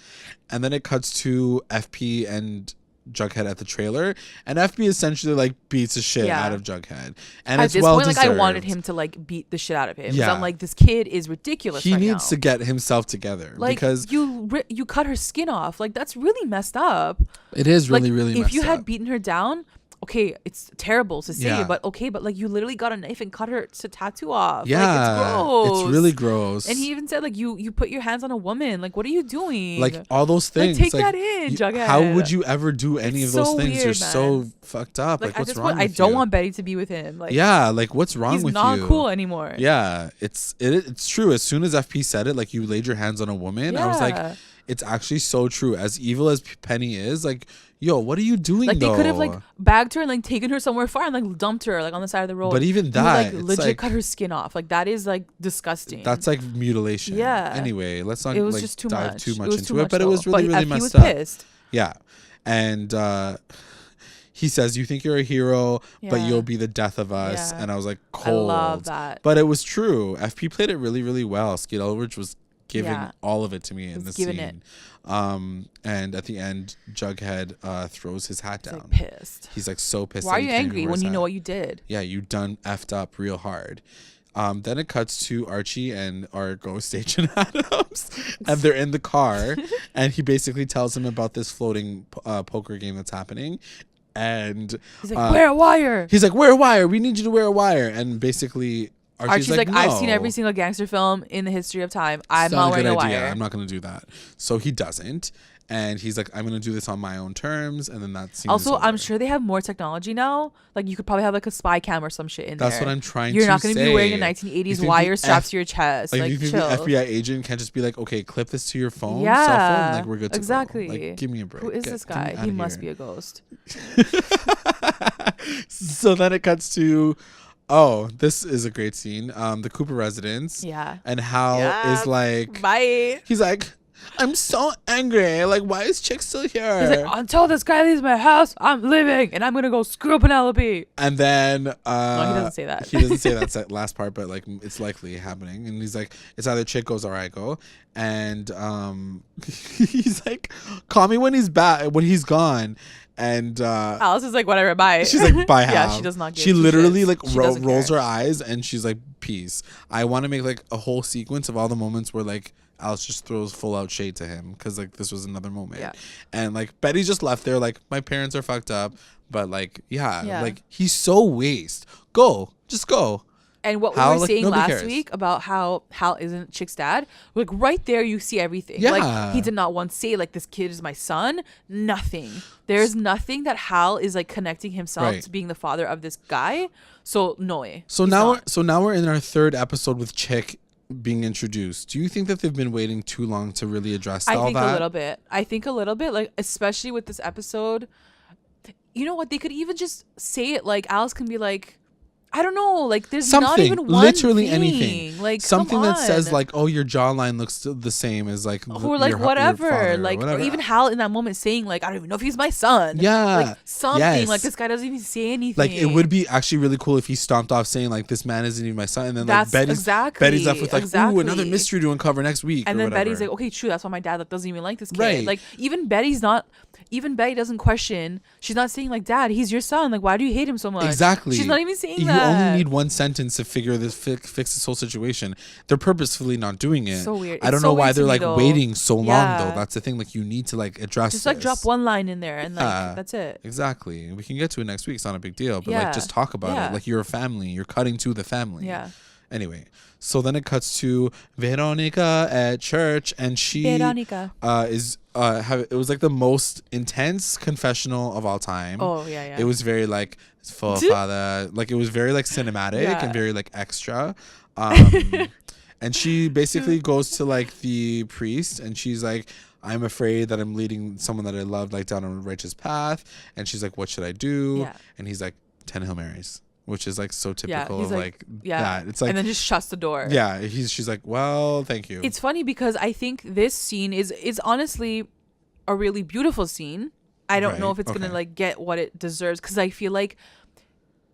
And then it cuts to FP and Jughead at the trailer, and FB essentially like beats the shit out of Jughead, and at it's this well point, deserved. Like I wanted him to like beat the shit out of him. Yeah, I'm like, this kid is ridiculous. He needs to get himself together, like, because you cut her skin off. Like that's really messed up. It is really messed up. If you had beaten her down, okay, it's terrible to say, but like you literally got a knife and cut her tattoo off. Yeah, like, it's gross. It's really gross. And he even said like you put your hands on a woman. Like what are you doing? Like all those things. Like, take that in, Jughead. How would you ever do any of those things? Weird, You're so fucked up. Like what's wrong with you? I don't want Betty to be with him. Like like what's wrong with you? He's not cool anymore. Yeah, it's true. As soon as FP said it, like you laid your hands on a woman, I was like, it's actually so true. As evil as Penny is, like, yo, what are you doing? Like they could have like bagged her and like taken her somewhere far and like dumped her like on the side of the road. But even that, like legit cut her skin off. Like that is like disgusting. That's like mutilation. Yeah. Anyway, let's not like just dive too much into it. But it was really messed was up. Pissed. Yeah, and he says, "You think you're a hero, but you'll be the death of us." Yeah. And I was like, cold. I love that. But it was true. FP played it really, really well. Skeet Ulrich was giving all of it to me in the scene. And at the end, Jughead throws his hat down. Like pissed. He's like so pissed. Why are you angry when you know what you did? Yeah, you done effed up real hard. Then it cuts to Archie and our ghost agent Adams, and they're in the car, and he basically tells him about this floating poker game that's happening. And he's like, wear a wire. He's like, wear a wire. We need you to wear a wire. And basically, Archie's like, no. I've seen every single gangster film in the history of time. I'm not wearing a wire. I'm not going to do that. So he doesn't. And he's like, I'm going to do this on my own terms. And then that seems also, I'm sure they have more technology now. Like you could probably have like a spy cam or some shit in there. That's what I'm trying to say. You're not going to be wearing a 1980s wire strapped to your chest. Like, you think chill. the FBI agent can't just be like, okay, clip this to your phone, cell phone, like we're good to exactly. go. Like, give me a break. Who is this guy? He must be a ghost. So then it cuts to, oh, this is a great scene. The Cooper residence. Yeah. And Hal is like, bye. He's like, I'm so angry. Like, why is Chick still here? He's like, until this guy leaves my house, I'm leaving, and I'm gonna go screw Penelope. And then, no, he doesn't say that. He doesn't say that last part, but like, it's likely happening. And he's like, it's either Chick goes or I go. And he's like, call me when he's back, when he's gone. And Alice is like, whatever, bye. She's like, bye, Hal. Yeah, she does not give She literally like she rolls her eyes, and she's like, peace. I want to make like a whole sequence of all the moments where like Alice just throws full out shade to him, because like this was another moment. Yeah. And like Betty just left there like, my parents are fucked up, but like like he's so waste. Just go. And what we were saying last week about how Hal isn't Chick's dad, like right there you see everything. Yeah. Like he did not once say like, this kid is my son. Nothing. There's nothing that Hal is like connecting himself to being the father of this guy. So no way. So now we're in our third episode with Chick being introduced. Do you think that they've been waiting too long to really address all that? I think a little bit, like, especially with this episode. You know what? They could even just say it, like, Alice can be like, I don't know, like, there's not even one literally thing. anything, like something that says like, oh, your jawline looks the same as like, or like whatever, like, or even Hal in that moment saying like, I don't even know if he's my son. Yeah, like something like this guy doesn't even say anything. Like, it would be actually really cool if he stomped off saying like, this man isn't even my son, and then like Betty's left with like, ooh, another mystery to uncover next week, and then Betty's like, okay, true, that's why my dad like, doesn't even like this kid. Like, even Betty doesn't question. She's not saying like, Dad, he's your son. Like, why do you hate him so much? Exactly. She's not even saying you that. You only need one sentence to figure this fix this whole situation. They're purposefully not doing it. So weird. I don't know why they're like waiting so long though. That's the thing. Like, you need to like address just like drop one line in there and like that's it. Exactly. We can get to it next week. It's not a big deal. But like, just talk about it. Like, you're a family. You're cutting to the family. Yeah. Anyway, so then it cuts to Veronica at church, and she it was like the most intense confessional of all time. Oh yeah. It was very like, for father, like, it was very like cinematic and very like extra. And she basically goes to like the priest, and she's like, I'm afraid that I'm leading someone that I love like down a righteous path. And she's like, what should I do? And he's like, 10 Hail Marys. Which is like so typical of like that. It's like, and then just shuts the door. Yeah, she's like, well, thank you. It's funny because I think this scene is honestly a really beautiful scene. I don't know if it's gonna like get what it deserves, because I feel like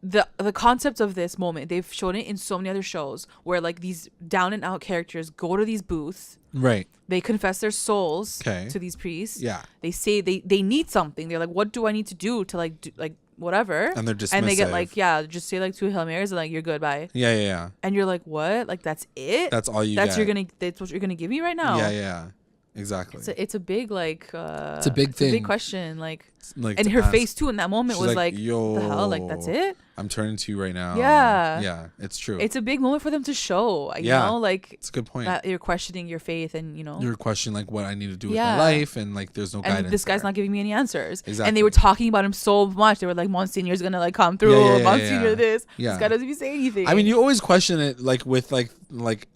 the concept of this moment, they've shown it in so many other shows where like these down and out characters go to these booths. Right. They confess their souls to these priests. Yeah. They say they need something. They're like, what do I need to do to like do, like whatever, and they're dismissive. And they get like, just say like 2 Hail Marys and like, you're good, bye. Yeah. And you're like, what? Like, that's it? That's all you that's get. That's what you're gonna give me right now? Yeah. Exactly. It's a big like it's a big thing. It's a big question. Like and her face too in that moment was like, yo, the hell? Like, that's it? I'm turning to you right now. Yeah, it's true. It's a big moment for them to show. You know, like, it's a good point. That you're questioning your faith, and you know, you're questioning like what I need to do with my life, and like there's no guidance. And this guy's not giving me any answers. Exactly. And they were talking about him so much. They were like, Monsignor's gonna like come through. Monsignor this. This guy doesn't even say anything. I mean, you always question it like with like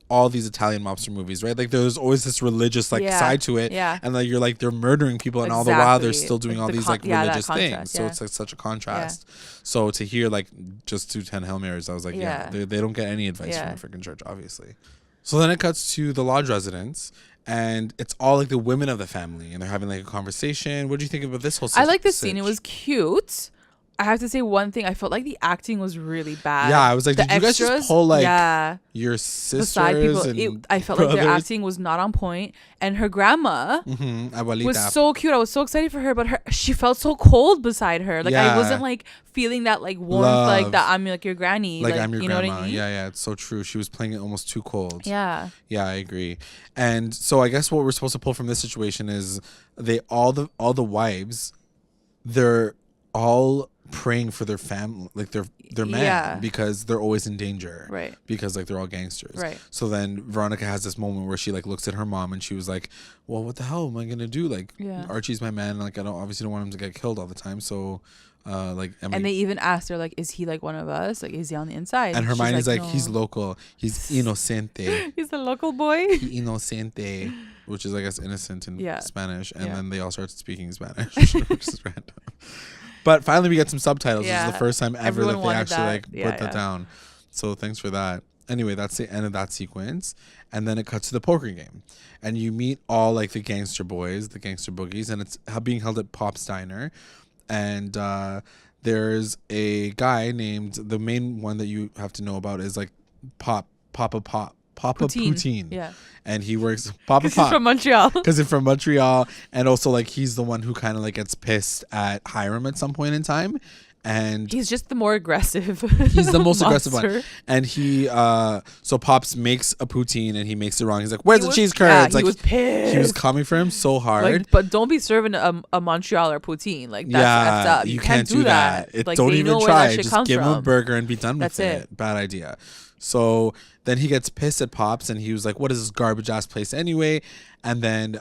all these Italian mobster movies, right? Like, there's always this religious like side to it, and like you're like, they're murdering people, and all the while they're still doing all these like religious things. So it's like such a contrast. So to hear like just do 10 Hail Marys, I was like, they don't get any advice from the freaking church, obviously. So then it cuts to the lodge residence, and it's all like the women of the family, and they're having like a conversation. What do you think about this whole? I like this scene. It was cute. I have to say one thing. I felt like the acting was really bad. Yeah, I was like, did you guys just pull like your sisters? The side people. I felt like their acting was not on point. And her grandma was so cute. I was so excited for her, but she felt so cold beside her. Like, I wasn't like feeling that like warmth, like that I'm like your granny. Like I'm your grandma. Know what I mean? Yeah, it's so true. She was playing it almost too cold. Yeah, I agree. And so I guess what we're supposed to pull from this situation is all the wives, they're all praying for their family, like their man, because they're always in danger, right? Because like they're all gangsters, right? So then Veronica has this moment where she like looks at her mom, and she was like, well, what the hell am I gonna do? Like, Archie's my man, like I obviously don't want him to get killed all the time, so like, and they even asked her like, is he like one of us? Like, is he on the inside? And her mind is like, no. He's local, he's inocente. He's a local boy. Inocente, which is I guess innocent in Spanish, and then they all start speaking Spanish, which is random. But finally we get some subtitles. This is the first time ever that they actually put that down. So thanks for that. Anyway, that's the end of that sequence. And then it cuts to the poker game. And you meet all like the gangster boys, the gangster boogies, and it's being held at Pop's Diner. And there's a guy named, the main one that you have to know about is like Papa Poutine. Yeah. And he works Papa Pop. He's from Montreal. Because he's from Montreal. And also like he's the one who kind of like gets pissed at Hiram at some point in time. And he's just the more aggressive. He's the most aggressive one. And he so Pops makes a poutine and he makes it wrong. He's like, where's the cheese curds? Like, he was pissed. He was coming for him so hard. Like, but don't be serving a Montrealer poutine. Like, that's effed up. You can't do that. Like, don't even try. Just give him a burger and be done with it. Bad idea. So then he gets pissed at Pops and he was like, what is this garbage ass place anyway? And then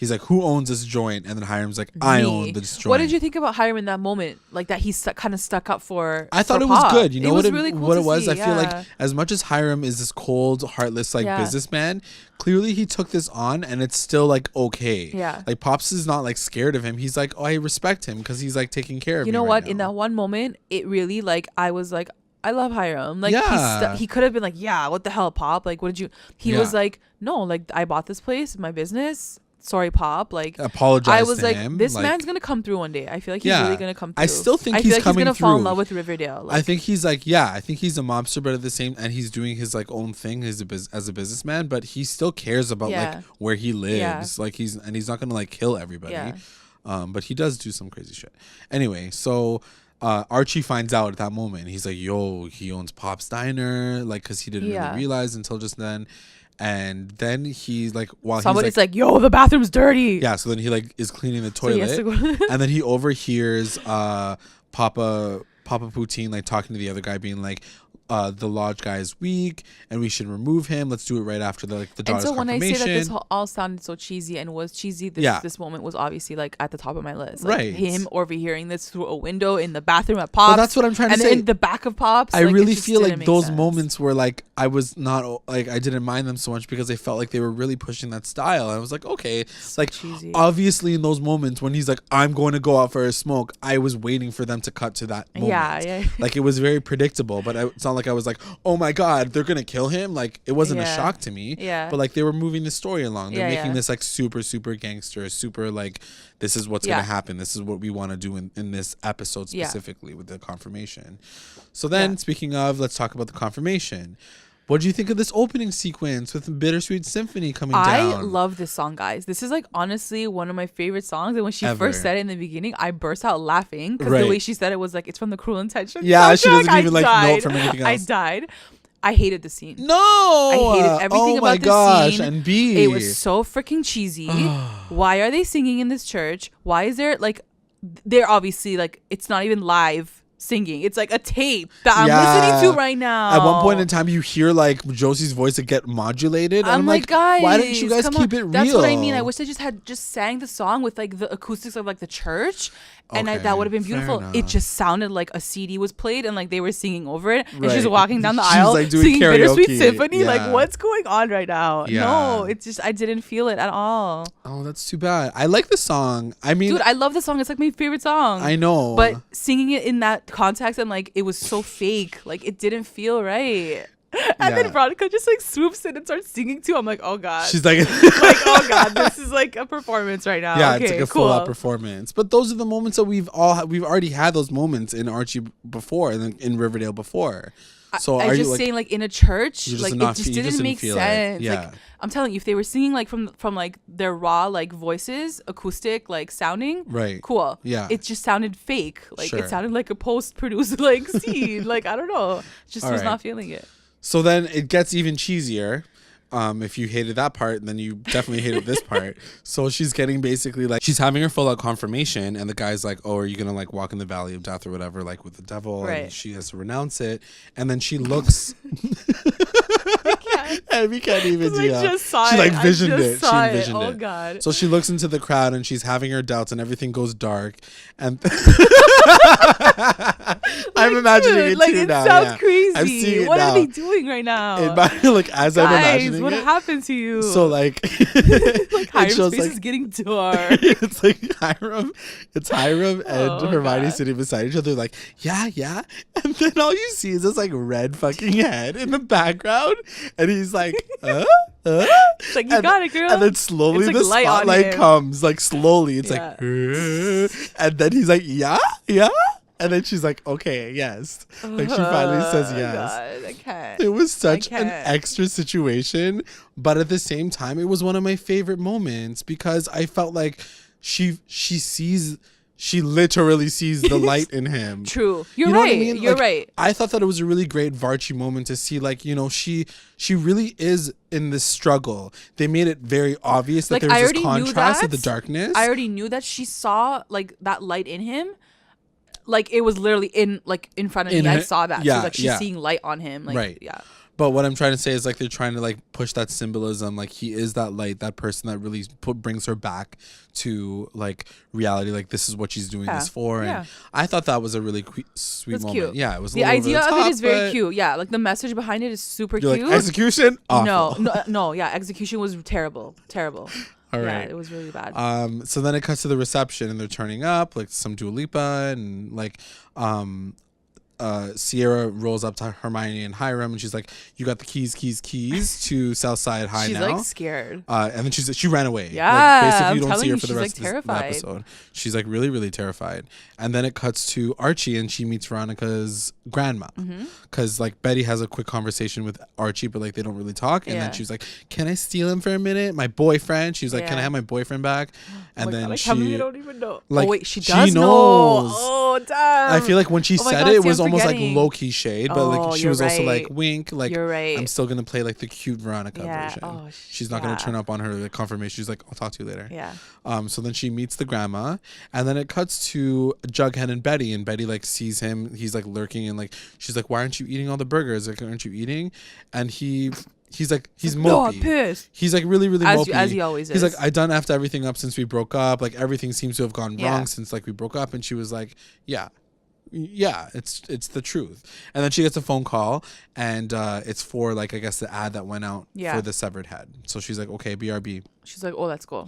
he's like, who owns this joint? And then Hiram's like, I Me. own this joint. What did you think about Hiram in that moment? Like that he kind of stuck up for. I thought for it was Pop. good. You know what really cool what to it was? see, I feel like as much as Hiram is this cold, heartless like businessman, clearly he took this on and it's still like okay. Yeah. Like Pops is not like scared of him. He's like, oh, I respect him because he's like taking care of me. You know right what? now. In that one moment, it really like I was like, I love Hiram. Like Yeah. he could have been like, yeah, what the hell, Pop? Like, what did you? He was like, no, like I bought this place, my business. Sorry, Pop. Like, apologize. I was to like, him. this like, man's gonna come through one day. I feel like he's really gonna come through. I still think he's coming gonna through. fall in love with Riverdale. Like, I think he's like, I think he's a mobster, but at the same, and he's doing his like own thing as a businessman, but he still cares about like where he lives. Like he's not gonna like kill everybody. Yeah. But he does do some crazy shit. Anyway, so. Archie finds out at that moment. He's like, yo, he owns Pop's Diner, like, because he didn't really realize until just then. And then he's like, while somebody's like, yo, the bathroom's dirty. Yeah, so then he like is cleaning the toilet. So And then he overhears Papa Poutine like talking to the other guy, being like, the lodge guy is weak and we should remove him. Let's do it right after the daughter's confirmation. And so when I say that this all sounded so cheesy and was cheesy, this moment was obviously like at the top of my list. Like, right. Him overhearing this through a window in the bathroom at Pops. But that's what I'm trying to say. And in the back of Pops. I really feel like those sense. moments were like, I was not like, I didn't mind them so much because I felt like they were really pushing that style. And I was like, okay, so like cheesy. Obviously in those moments when he's like, I'm going to go out for a smoke, I was waiting for them to cut to that moment. Yeah. Like it was very predictable, but it's not like I was like, oh my God, they're going to kill him. Like it wasn't a shock to me. Yeah. But like they were moving the story along. They're making this like super gangster, super like, this is what's going to happen. This is what we want to do in this episode specifically with the confirmation. So then speaking of, let's talk about the confirmation. What do you think of this opening sequence with Bittersweet Symphony coming down? I love this song, guys. This is like honestly one of my favorite songs. And when she first said it in the beginning, I burst out laughing because the way she said it was like, it's from the Cruel Intentions. Yeah, she doesn't even like know it from anything else. I died. I hated the scene. No, I hated everything about the scene. N-Bea. It was so freaking cheesy. Why are they singing in this church? Why is there like, they're obviously like, it's not even live singing. It's like a tape that I'm listening to right now. At one point in time, you hear like Josie's voice get modulated. I'm like, guys, why didn't you guys keep it real? That's what I mean. I wish they just sang the song with like the acoustics of like the church, and that would have been beautiful. It just sounded like a CD was played and like they were singing over it, and she's walking down the aisle like doing singing karaoke. Bittersweet Symphony. Like, what's going on right now? No, it's just I didn't feel it at all. Oh, that's too bad. I like the song. I mean, dude, I love the song. It's like my favorite song. I know, but singing it in that context and like it was so fake. Like it didn't feel right. And then Veronica just like swoops in and starts singing too. I'm like, oh God. She's like, like, oh God, this is like a performance right now. Yeah, okay, it's like a full out performance. But those are the moments that we've already had those moments in Archie before and in Riverdale before. So I just saying like in a church, like it just didn't make sense. Yeah. Like I'm telling you, if they were singing like from like their raw like voices, acoustic like sounding, right? Cool. Yeah. It just sounded fake. Like it sounded like a post-produced like scene. Like I don't know. Just was not feeling it. So then it gets even cheesier. If you hated that part, then you definitely hated this part. So she's getting basically like, she's having her full out confirmation and the guy's like, oh, are you gonna like walk in the valley of death or whatever, like with the devil? Right. And she has to renounce it. And then she looks and we can't even do that. She like visioned it. She envisioned it. Oh God. So she looks into the crowd and she's having her doubts and everything goes dark. And I'm imagining it too now. It sounds crazy. I'm seeing it what now. are they doing right now? Like as I'm imagining what happened to you? So like, like Hiram's face is getting dark. It's like Hiram and Hermione sitting beside each other, like yeah, and then all you see is this like red fucking head in the background, and he's like, It's like, you got it, girl. And then slowly like the spotlight comes, like slowly. It's like, and then he's like, yeah. And then she's like, okay, yes. Like she finally says yes. God, I can't. It was such an extra situation. But at the same time, it was one of my favorite moments because I felt like she literally sees the light in him. True. You're right. I mean? You're right. I thought that it was a really great Varchi moment to see, like, you know, she really is in this struggle. They made it very obvious that there's this contrast of the darkness. I already knew that she saw like that light in him. Like it was literally in front of me. I saw that. Yeah, so like she's seeing light on him. Like, right. Yeah. But what I'm trying to say is like they're trying to like push that symbolism. Like he is that light, that person that really brings her back to like reality. Like this is what she's doing this for. And I thought that was a really sweet moment. Cute. Yeah, it was. The idea of it is very cute. Yeah, like the message behind it is super cute. Like, execution? Awful. No. Yeah, execution was terrible. All right. Yeah, it was really bad. So then it cuts to the reception and they're turning up like some Dua Lipa and like Sierra rolls up to Hermione and Hiram and she's like, "You got the keys to Southside High she's now." She's like scared. And then she ran away. Yeah, like, basically you don't see her you, for the rest like of the episode. She's like really, really terrified. And then it cuts to Archie and she meets Veronica's grandma because like Betty has a quick conversation with Archie, but like they don't really talk. And then she was like, "Can I steal him for a minute? My boyfriend." She was like, "Can I have my boyfriend back?" And then God, she, how many you don't even know. Like, wait, she does she know. knows. Oh damn! I feel like when she said it was almost like low key shade, but like she was right. also like wink, like you're right. I'm still gonna play like the cute Veronica version. Oh, she's not gonna turn up on her like, confirmation. She's like, "I'll talk to you later." Yeah. So then she meets the grandma, and then it cuts to Jughead and Betty like sees him. He's like lurking and like she's like, "Why aren't you eating all the burgers? Like, aren't you eating?" And he's like, he's mopey. No, I'm pissed. He's like really, really mopey. As he always is. He's like, I done effed everything up since we broke up. Like everything seems to have gone wrong since like we broke up. And she was like, yeah, it's the truth. And then she gets a phone call and it's for like, I guess the ad that went out for the severed head. So she's like, okay, BRB. She's like, oh, that's cool.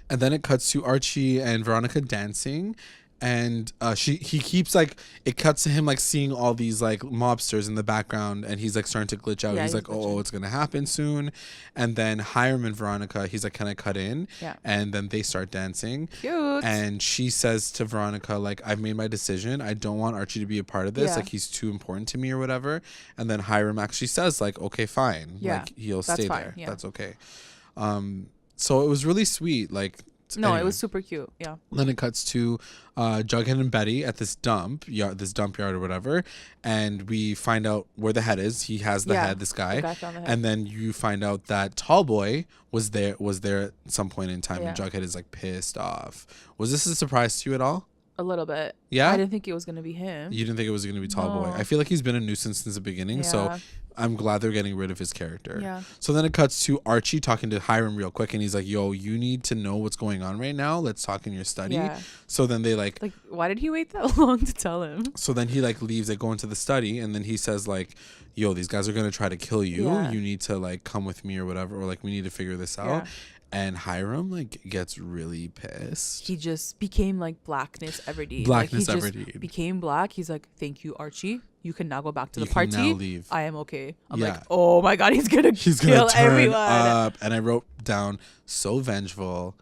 And then it cuts to Archie and Veronica dancing. And he keeps like, it cuts to him like seeing all these like mobsters in the background and he's like starting to glitch out. He's like, oh, it's gonna happen soon. And then Hiram and Veronica, he's like, can I cut in? Yeah. And then they start dancing. Cute. And she says to Veronica, like, I've made my decision. I don't want Archie to be a part of this. Like he's too important to me or whatever. And then Hiram actually says like, okay, fine. Yeah. Like he'll stay there. Yeah. That's okay. So it was really sweet. Like, no, it was super cute. Yeah. Then it cuts to Jughead and Betty at this dump yard or whatever, and we find out where the head is. He has the head, this guy, found the head. and then you find out that Tallboy was there at some point in time, and Jughead is like pissed off. Was this a surprise to you at all? A little bit. Yeah. I didn't think it was gonna be him. You didn't think it was gonna be Tallboy? I feel like he's been a nuisance since the beginning, so I'm glad they're getting rid of his character. Yeah. So then it cuts to Archie talking to Hiram real quick, and he's like, "Yo, you need to know what's going on right now. Let's talk in your study." Yeah. So then they like, why did he wait that long to tell him? So then he like leaves. They go into the study, and then he says like, "Yo, these guys are gonna try to kill you. Yeah. You need to like come with me or whatever, or like we need to figure this out." Yeah. And Hiram like gets really pissed. He just became like blackness every day. Blackness like, every he day. just became black. He's like, "Thank you, Archie. You can now go back to the You can party. now leave." I am okay." I'm Yeah. like, "Oh my god, he's gonna He's kill gonna turn everyone." up. And I wrote down, so vengeful,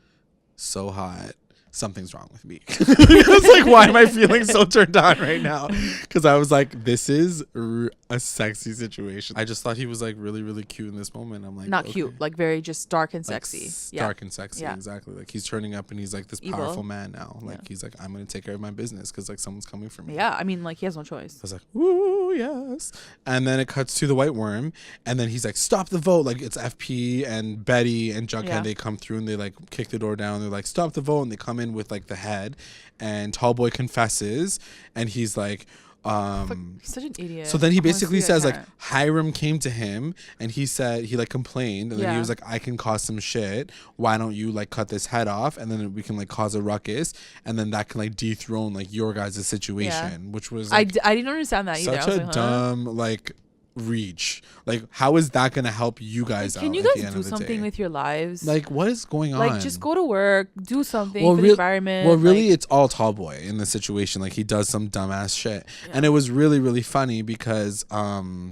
so hot. Something's wrong with me. I was like, why am I feeling so turned on right now? Because I was like, this is a sexy situation. I just thought he was like really, really cute in this moment. I'm like, not okay. cute, like very just dark and Like, sexy. Dark and sexy, Yeah. exactly. Like he's turning up and he's like this Evil. powerful man now. Like he's like, I'm gonna take care of my business because like someone's coming for me. Yeah, I mean, like he has no choice. I was like, ooh, yes. And then it cuts to the White Worm, and then he's like, stop the vote. Like it's FP and Betty and Jughead. They come through and they like kick the door down. They're like, stop the vote, and they come in with like the head. And Tallboy confesses, and he's like, He's such an idiot. so then he basically Honestly, I says like can't. Hiram came to him and he said he like complained and then he was like, I can cause some shit. Why don't you like cut this head off and then we can like cause a ruckus and then that can like dethrone like your guys' situation, which was like, I didn't understand that either. such I was a like, dumb like reach. Like how is that gonna help you guys out? Can you at the guys end do of the something day? with your lives? Like what is going on? Like just go to work, do something for the environment. Well, really, like, it's all Tallboy in this situation. Like he does some dumbass shit, and it was really, really funny because Jughead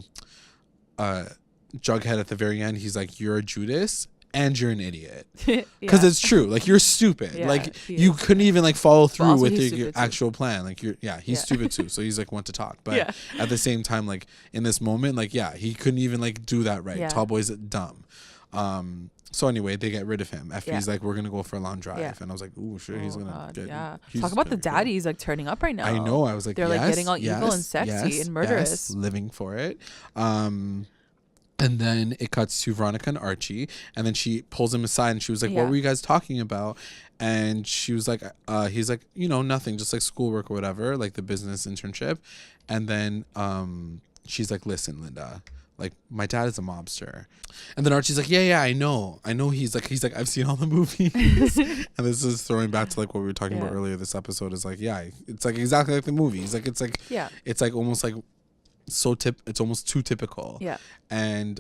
at the very end, he's like, "You're a Judas." And you're an idiot because it's true. Like you're stupid. Like you couldn't even like follow through with your actual plan. Like he's stupid too. So he's like want to talk, but at the same time, like in this moment, like he couldn't even like do that right. Tallboy's dumb. So anyway, they get rid of him. Effie's like, we're gonna go for a long drive, and I was like, ooh, sure, he's gonna get. Talk about the daddies like turning up right now. I know. I was like, they're like getting all evil and sexy and murderous, living for it. And then it cuts to Veronica and Archie, and then she pulls him aside, and she was like, "What were you guys talking about?" And she was like, "He's like, nothing, just like schoolwork or whatever, like the business internship." And then she's like, "Listen, Linda, like my dad is a mobster. And then Archie's like, yeah, I know he's like I've seen all the movies. And this is throwing back to like what we were talking about earlier. This episode is like, yeah, it's like exactly like the movie. He's like, it's like almost like it's almost too typical. Yeah. And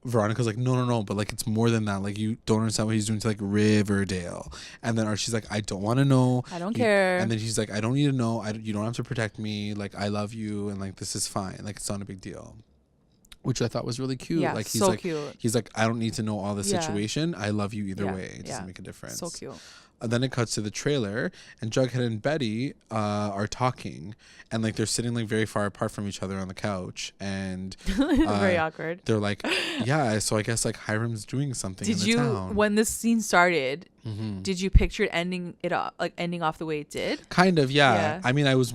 Veronica's like, no, but like it's more than that. Like you don't understand what he's doing to like Riverdale. And then Archie's like, I don't want to know. I don't care. And then she's like, I don't need to know. You don't have to protect me. Like I love you, and like this is fine. Like it's not a big deal. Which I thought was really cute. Yeah, like he's so like cute. He's like, I don't need to know all the situation. I love you either way. It doesn't make a difference. So cute. Then it cuts to the trailer, and Jughead and Betty are talking, and like they're sitting like very far apart from each other on the couch, and very awkward. They're like, yeah, so I guess like Hiram's doing something. Did in the you town. When this scene started? Did you picture ending off the way it did? Kind of, yeah. I mean, I was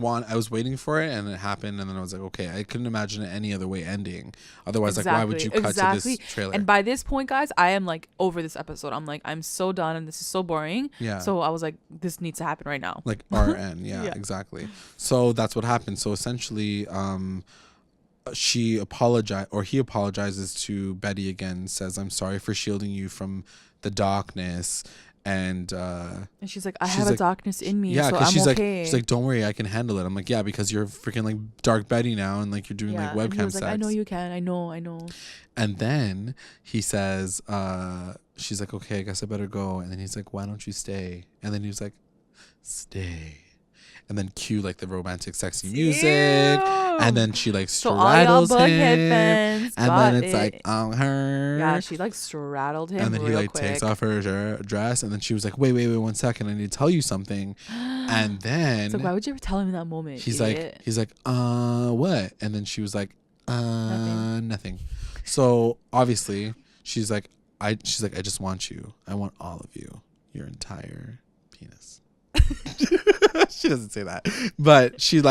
waiting for it, and it happened, and then I was like, okay, I couldn't imagine it any other way ending. Otherwise, like, why would you cut to this trailer? And by this point, guys, I am like over this episode. I'm like, I'm so done, and this is so boring. Yeah. So I was like, this needs to happen right now. Like RN, yeah, exactly. So that's what happened. So essentially, he apologizes to Betty again, says, I'm sorry for shielding you from the darkness. And she's like, I have a darkness in me, so I'm she's okay. She's like, don't worry, I can handle it. I'm like, yeah, because you're freaking like Dark Betty now, and like you're doing like webcam and sex. Like, I know you can. I know. And then he says, she's like, okay, I guess I better go. And then he's like, why don't you stay? And then he was like, stay. And then cue like the romantic, sexy music, and then she like straddles him, and then it's like on her. Yeah, she like straddled him. And then he like quick. takes off her dress, and then she was like, "Wait, 1 second, I need to tell you something." And then it's like, why would you ever tell him in that moment? He's like, what? And then she was like, nothing. So obviously, she's like, I just want you. I want all of you, your entire penis. She doesn't say that, but she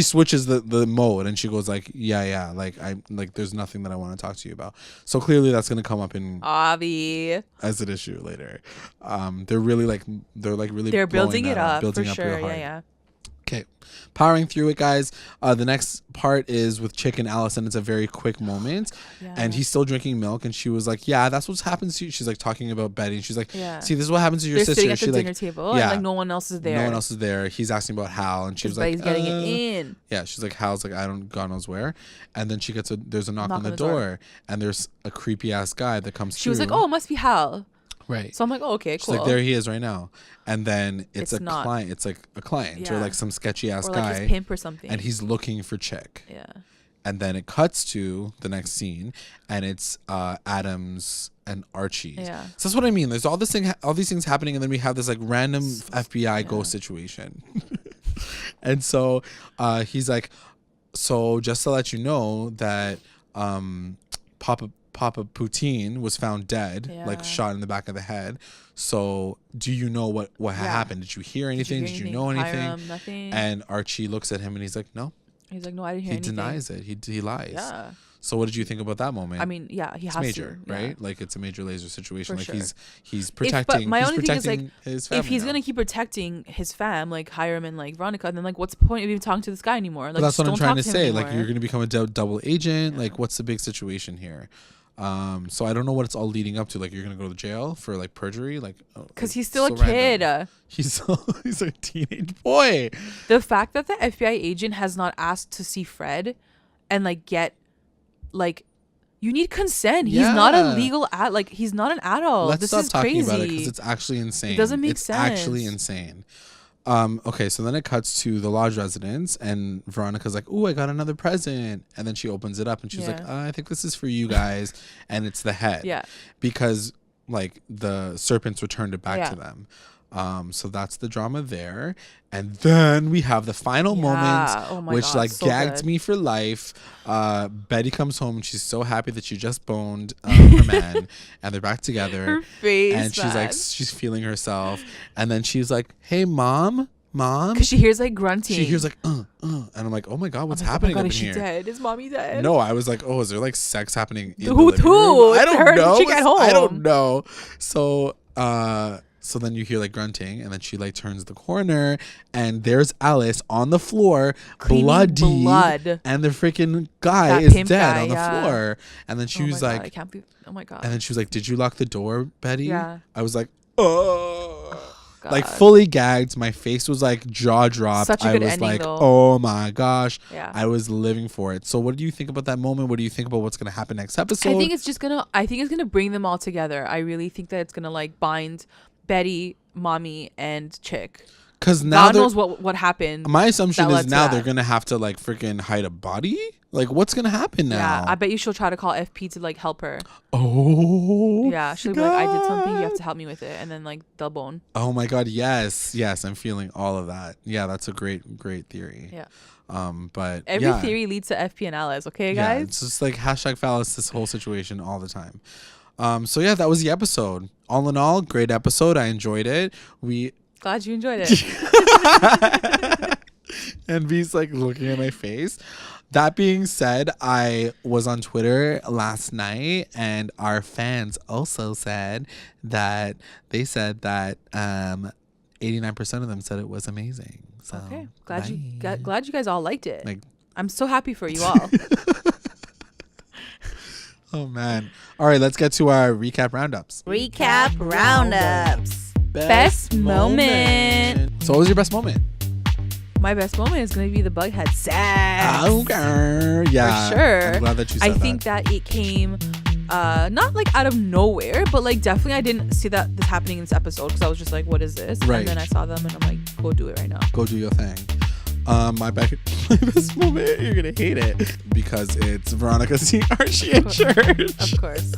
switches the mode, and she goes like, yeah, like I like there's nothing that I want to talk to you about. So clearly that's gonna come up in Avi as an issue later. They're really building it up building for up sure. real hard. Yeah. Okay, powering through it, guys. The next part is with Chick and Alice, and it's a very quick moment. Yeah. And he's still drinking milk, and she was like, "Yeah, that's what happens to you." She's like talking about Betty, and she's like, "See, this is what happens to your They're sister." Sitting at the she dinner table, and like no one else is there. No one else is there. He's asking about Hal, and she was like, "He's getting it in." Yeah, she's like, "Hal's like, I don't, God knows where." And then there's a knock on the door, and there's a creepy ass guy that comes. She was like, "Oh, it must be Hal." Right. So I'm like, oh, okay, cool. She's like, there he is right now. And then it's a client. It's like a client or like some sketchy ass guy. Or like his pimp or something. And he's looking for Chick. Yeah. And then it cuts to the next scene, and it's Adams and Archie. Yeah. So that's what I mean. There's all these things happening, and then we have this like random FBI ghost situation. And so he's like, so just to let you know that Papa Poutine was found dead, like shot in the back of the head. So do you know what happened? Did you hear anything? Did you know anything? Hiram, nothing. And Archie looks at him and he's like, no. He's like, no, I didn't hear anything. He denies it. He lies. Yeah. So what did you think about that moment? I mean, yeah, it's major, right? Like it's a major laser situation. For like sure. he's protecting. But my only thing is like, his family if he's gonna keep protecting his fam, like Hiram and like Veronica, then like, what's the point of even talking to this guy anymore? Like, that's what I'm trying to say. Anymore. Like, you're gonna become a double agent. Yeah. Like, what's the big situation here? So I don't know what it's all leading up to. Like, you're gonna go to jail for like perjury, like because he's still a kid. Random. He's a teenage boy. The fact that the FBI agent has not asked to see Fred, and like get, like, you need consent. He's not a legal he's not an adult. Let's this stop is talking crazy. about it because it's actually insane. It doesn't make sense. It's actually insane. Okay, so then it cuts to the lodge residence, and Veronica's like, "Ooh, I got another present," and then she opens it up, and she's like, "I think this is for you guys," and it's the head, because like the serpents returned it back to them. So that's the drama there, and then we have the final moment, which God, like gagged me for life. Betty comes home and she's so happy that she just boned her man, and they're back together. Her face, and she's like, she's feeling herself, and then she's like, "Hey, mom," because she hears like grunting. She hears like, and I'm like, "Oh my God, what's happening up in here?" Is she dead? Is mommy dead? No, I was like, "Oh, is there like sex happening in who? the living room?" I don't know. Chick at home. I don't know. So So then you hear like grunting, and then she like turns the corner, and there's Alice on the floor, bloody, and the freaking guy That is pimp dead guy, on the floor. And then she was like, I can't believe, oh my God. And then she was like, did you lock the door, Betty? Yeah. I was like, oh. God. Like fully gagged. My face was like jaw dropped. Such a good I was ending, like, though. oh my gosh. Yeah. I was living for it. So what do you think about that moment? What do you think about what's going to happen next episode? I think it's gonna bring them all together. I really think that it's gonna like bind Betty, Mommy, and Chick. Because now God knows what happened. My assumption is now that. they're gonna have to like freaking hide a body. Like, what's gonna happen now? Yeah, I bet you she'll try to call FP to like help her. Oh. Yeah, she'll be like, I did something. You have to help me with it, and then like they'll bone. Oh my God, yes, I'm feeling all of that. Yeah, that's a great theory. Yeah. But every theory leads to FP and Alice. Okay, guys. Yeah, it's just like #Phallus this whole situation all the time. So yeah, that was the episode. All in all, great episode. I enjoyed it. Glad you enjoyed it. And B's like looking at my face. That being said, I was on Twitter last night, and our fans also said that 89% of them said it was amazing. So okay, glad you guys all liked it. Like, I'm so happy for you all. Oh man! All right, let's get to our recap roundups. Recap roundups. Best moment. So what was your best moment? My best moment is going to be the Bughead sex. Okay. Yeah. For sure. I'm glad that you said I think that it came not like out of nowhere, but like definitely I didn't see that this happening in this episode because I was just like, what is this? Right. And then I saw them and I'm like, go do it right now. Go do your thing. My best moment, you're gonna hate it because it's Veronica seeing Archie at church. Of course.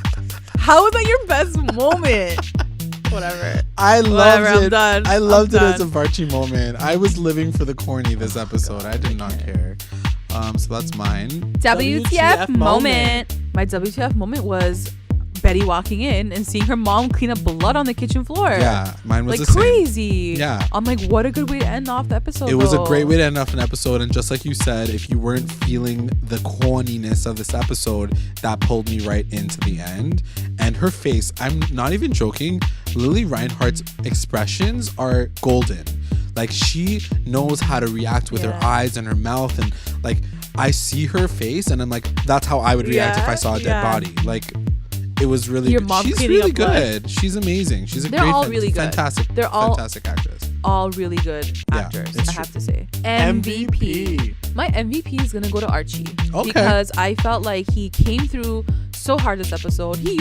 How is that your best moment? Whatever. I loved it. I'm done. I loved it as a Archie moment. I was living for the corny this episode. I did not care. So that's mine. WTF moment. My WTF moment was Betty walking in and seeing her mom clean up blood on the kitchen floor. Yeah, mine was like the same. crazy. Yeah, I'm like, what a good way to end off the episode. It was a great way to end off an episode, and just like you said, if you weren't feeling the corniness of this episode, that pulled me right into the end. And her face, I'm not even joking, Lily Reinhart's expressions are golden. Like, she knows how to react with her eyes and her mouth, and like, I see her face and I'm like, that's how I would react if I saw a dead body. Like, it was really Your good. mom She's really good. She's amazing. She's a fantastic actress. All really good actors, I have to say. MVP. My MVP is gonna go to Archie. Okay. Because I felt like he came through so hard this episode. He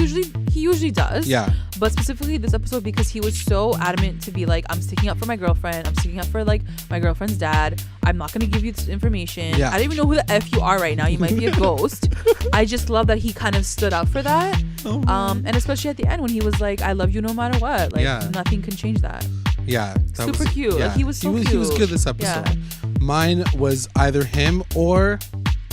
usually does. Yeah. But specifically this episode because he was so adamant to be like, I'm sticking up for my girlfriend. I'm sticking up for like my girlfriend's dad. I'm not gonna give you this information. Yeah. I don't even know who the F you are right now. You might be a ghost. I just love that he kind of stood up for that. And especially at the end when he was like, I love you no matter what. Like nothing can change that. Yeah. Super cute. Yeah. Like, he was so cute. He was good this episode. Yeah. Mine was either him or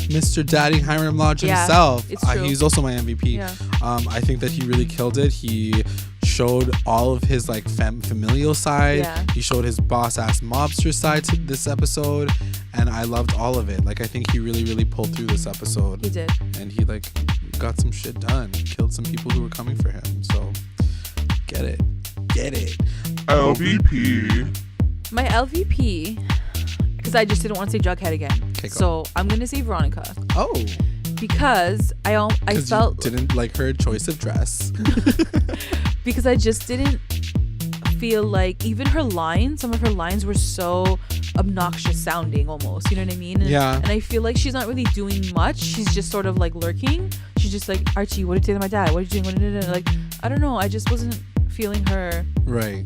Mr. Daddy Hiram Lodge himself. It's true. He's also my MVP. Yeah. I think that he really killed it. He showed all of his like familial side. Yeah. He showed his boss ass mobster side to this episode, and I loved all of it. Like, I think he really pulled through this episode. He did. And he like got some shit done. Killed some people who were coming for him. So get it. LVP. My LVP, because I just didn't want to say Jughead again. Okay, go. So I'm gonna say Veronica. Oh. Because I felt you didn't like her choice of dress. Because I just didn't feel like even some of her lines were so obnoxious sounding almost, you know what I mean? And I feel like she's not really doing much. She's just sort of like lurking. She's just like, Archie, what did you say to my dad? What are you doing? Like, I don't know. I just wasn't feeling her. Right.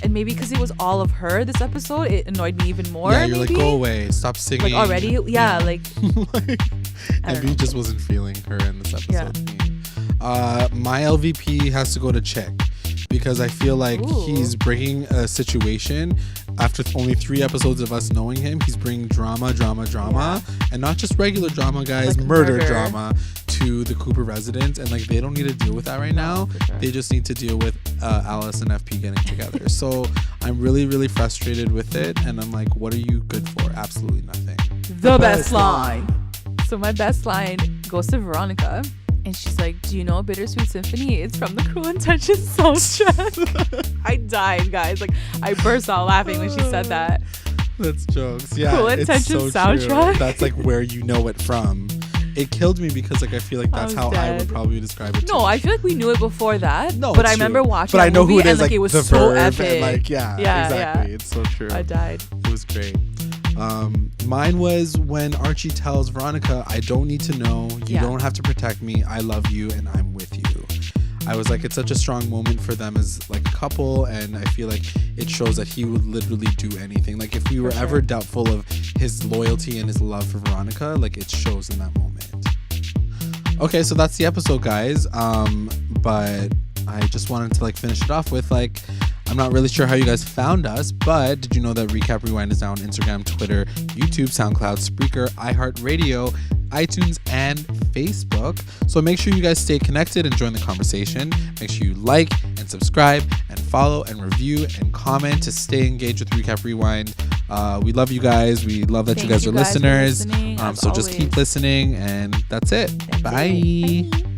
And maybe because it was all of her this episode, it annoyed me even more. Yeah, you're like, go away. Stop singing. Like, already? Yeah. Like N-Bea just wasn't feeling her in this episode. Yeah. My LVP has to go to Chick. Because I feel like he's bringing a situation after only 3 episodes of us knowing him. He's bringing drama, and not just regular drama, guys, like murder drama to the Cooper residence. And like, they don't need to deal with that right now. Sure. They just need to deal with Alice and FP getting together. So I'm really frustrated with it. And I'm like, what are you good for? Absolutely nothing. The best line. So my best line goes to Veronica. And she's like, do you know Bittersweet Symphony? It's from the Cruel Intentions soundtrack. I died, guys. Like, I burst out laughing when she said that. That's jokes. Yeah, Cruel it's Intentions so soundtrack. True. That's like where you know it from. It killed me because like I feel like that's how I would probably describe it. No, I feel like we knew it before that. No, but I remember watching. But I know who it is. Like it was the so verb epic. And, like yeah, exactly. Yeah. It's so true. I died. It was great. Mine was when Archie tells Veronica, I don't need to know. You don't have to protect me. I love you and I'm with you. I was like, it's such a strong moment for them as like a couple, and I feel like it shows that he would literally do anything. Like if we were ever doubtful of his loyalty and his love for Veronica, like it shows in that moment. Okay, so that's the episode, guys. But I just wanted to like finish it off with like, I'm not really sure how you guys found us, but did you know that Recap Rewind is now on Instagram, Twitter, YouTube, SoundCloud, Spreaker, iHeartRadio, iTunes, and Facebook. So make sure you guys stay connected and join the conversation. Make sure you like and subscribe and follow and review and comment to stay engaged with Recap Rewind. We love you guys. We love that you guys are listeners. So just keep listening, and that's it. Bye.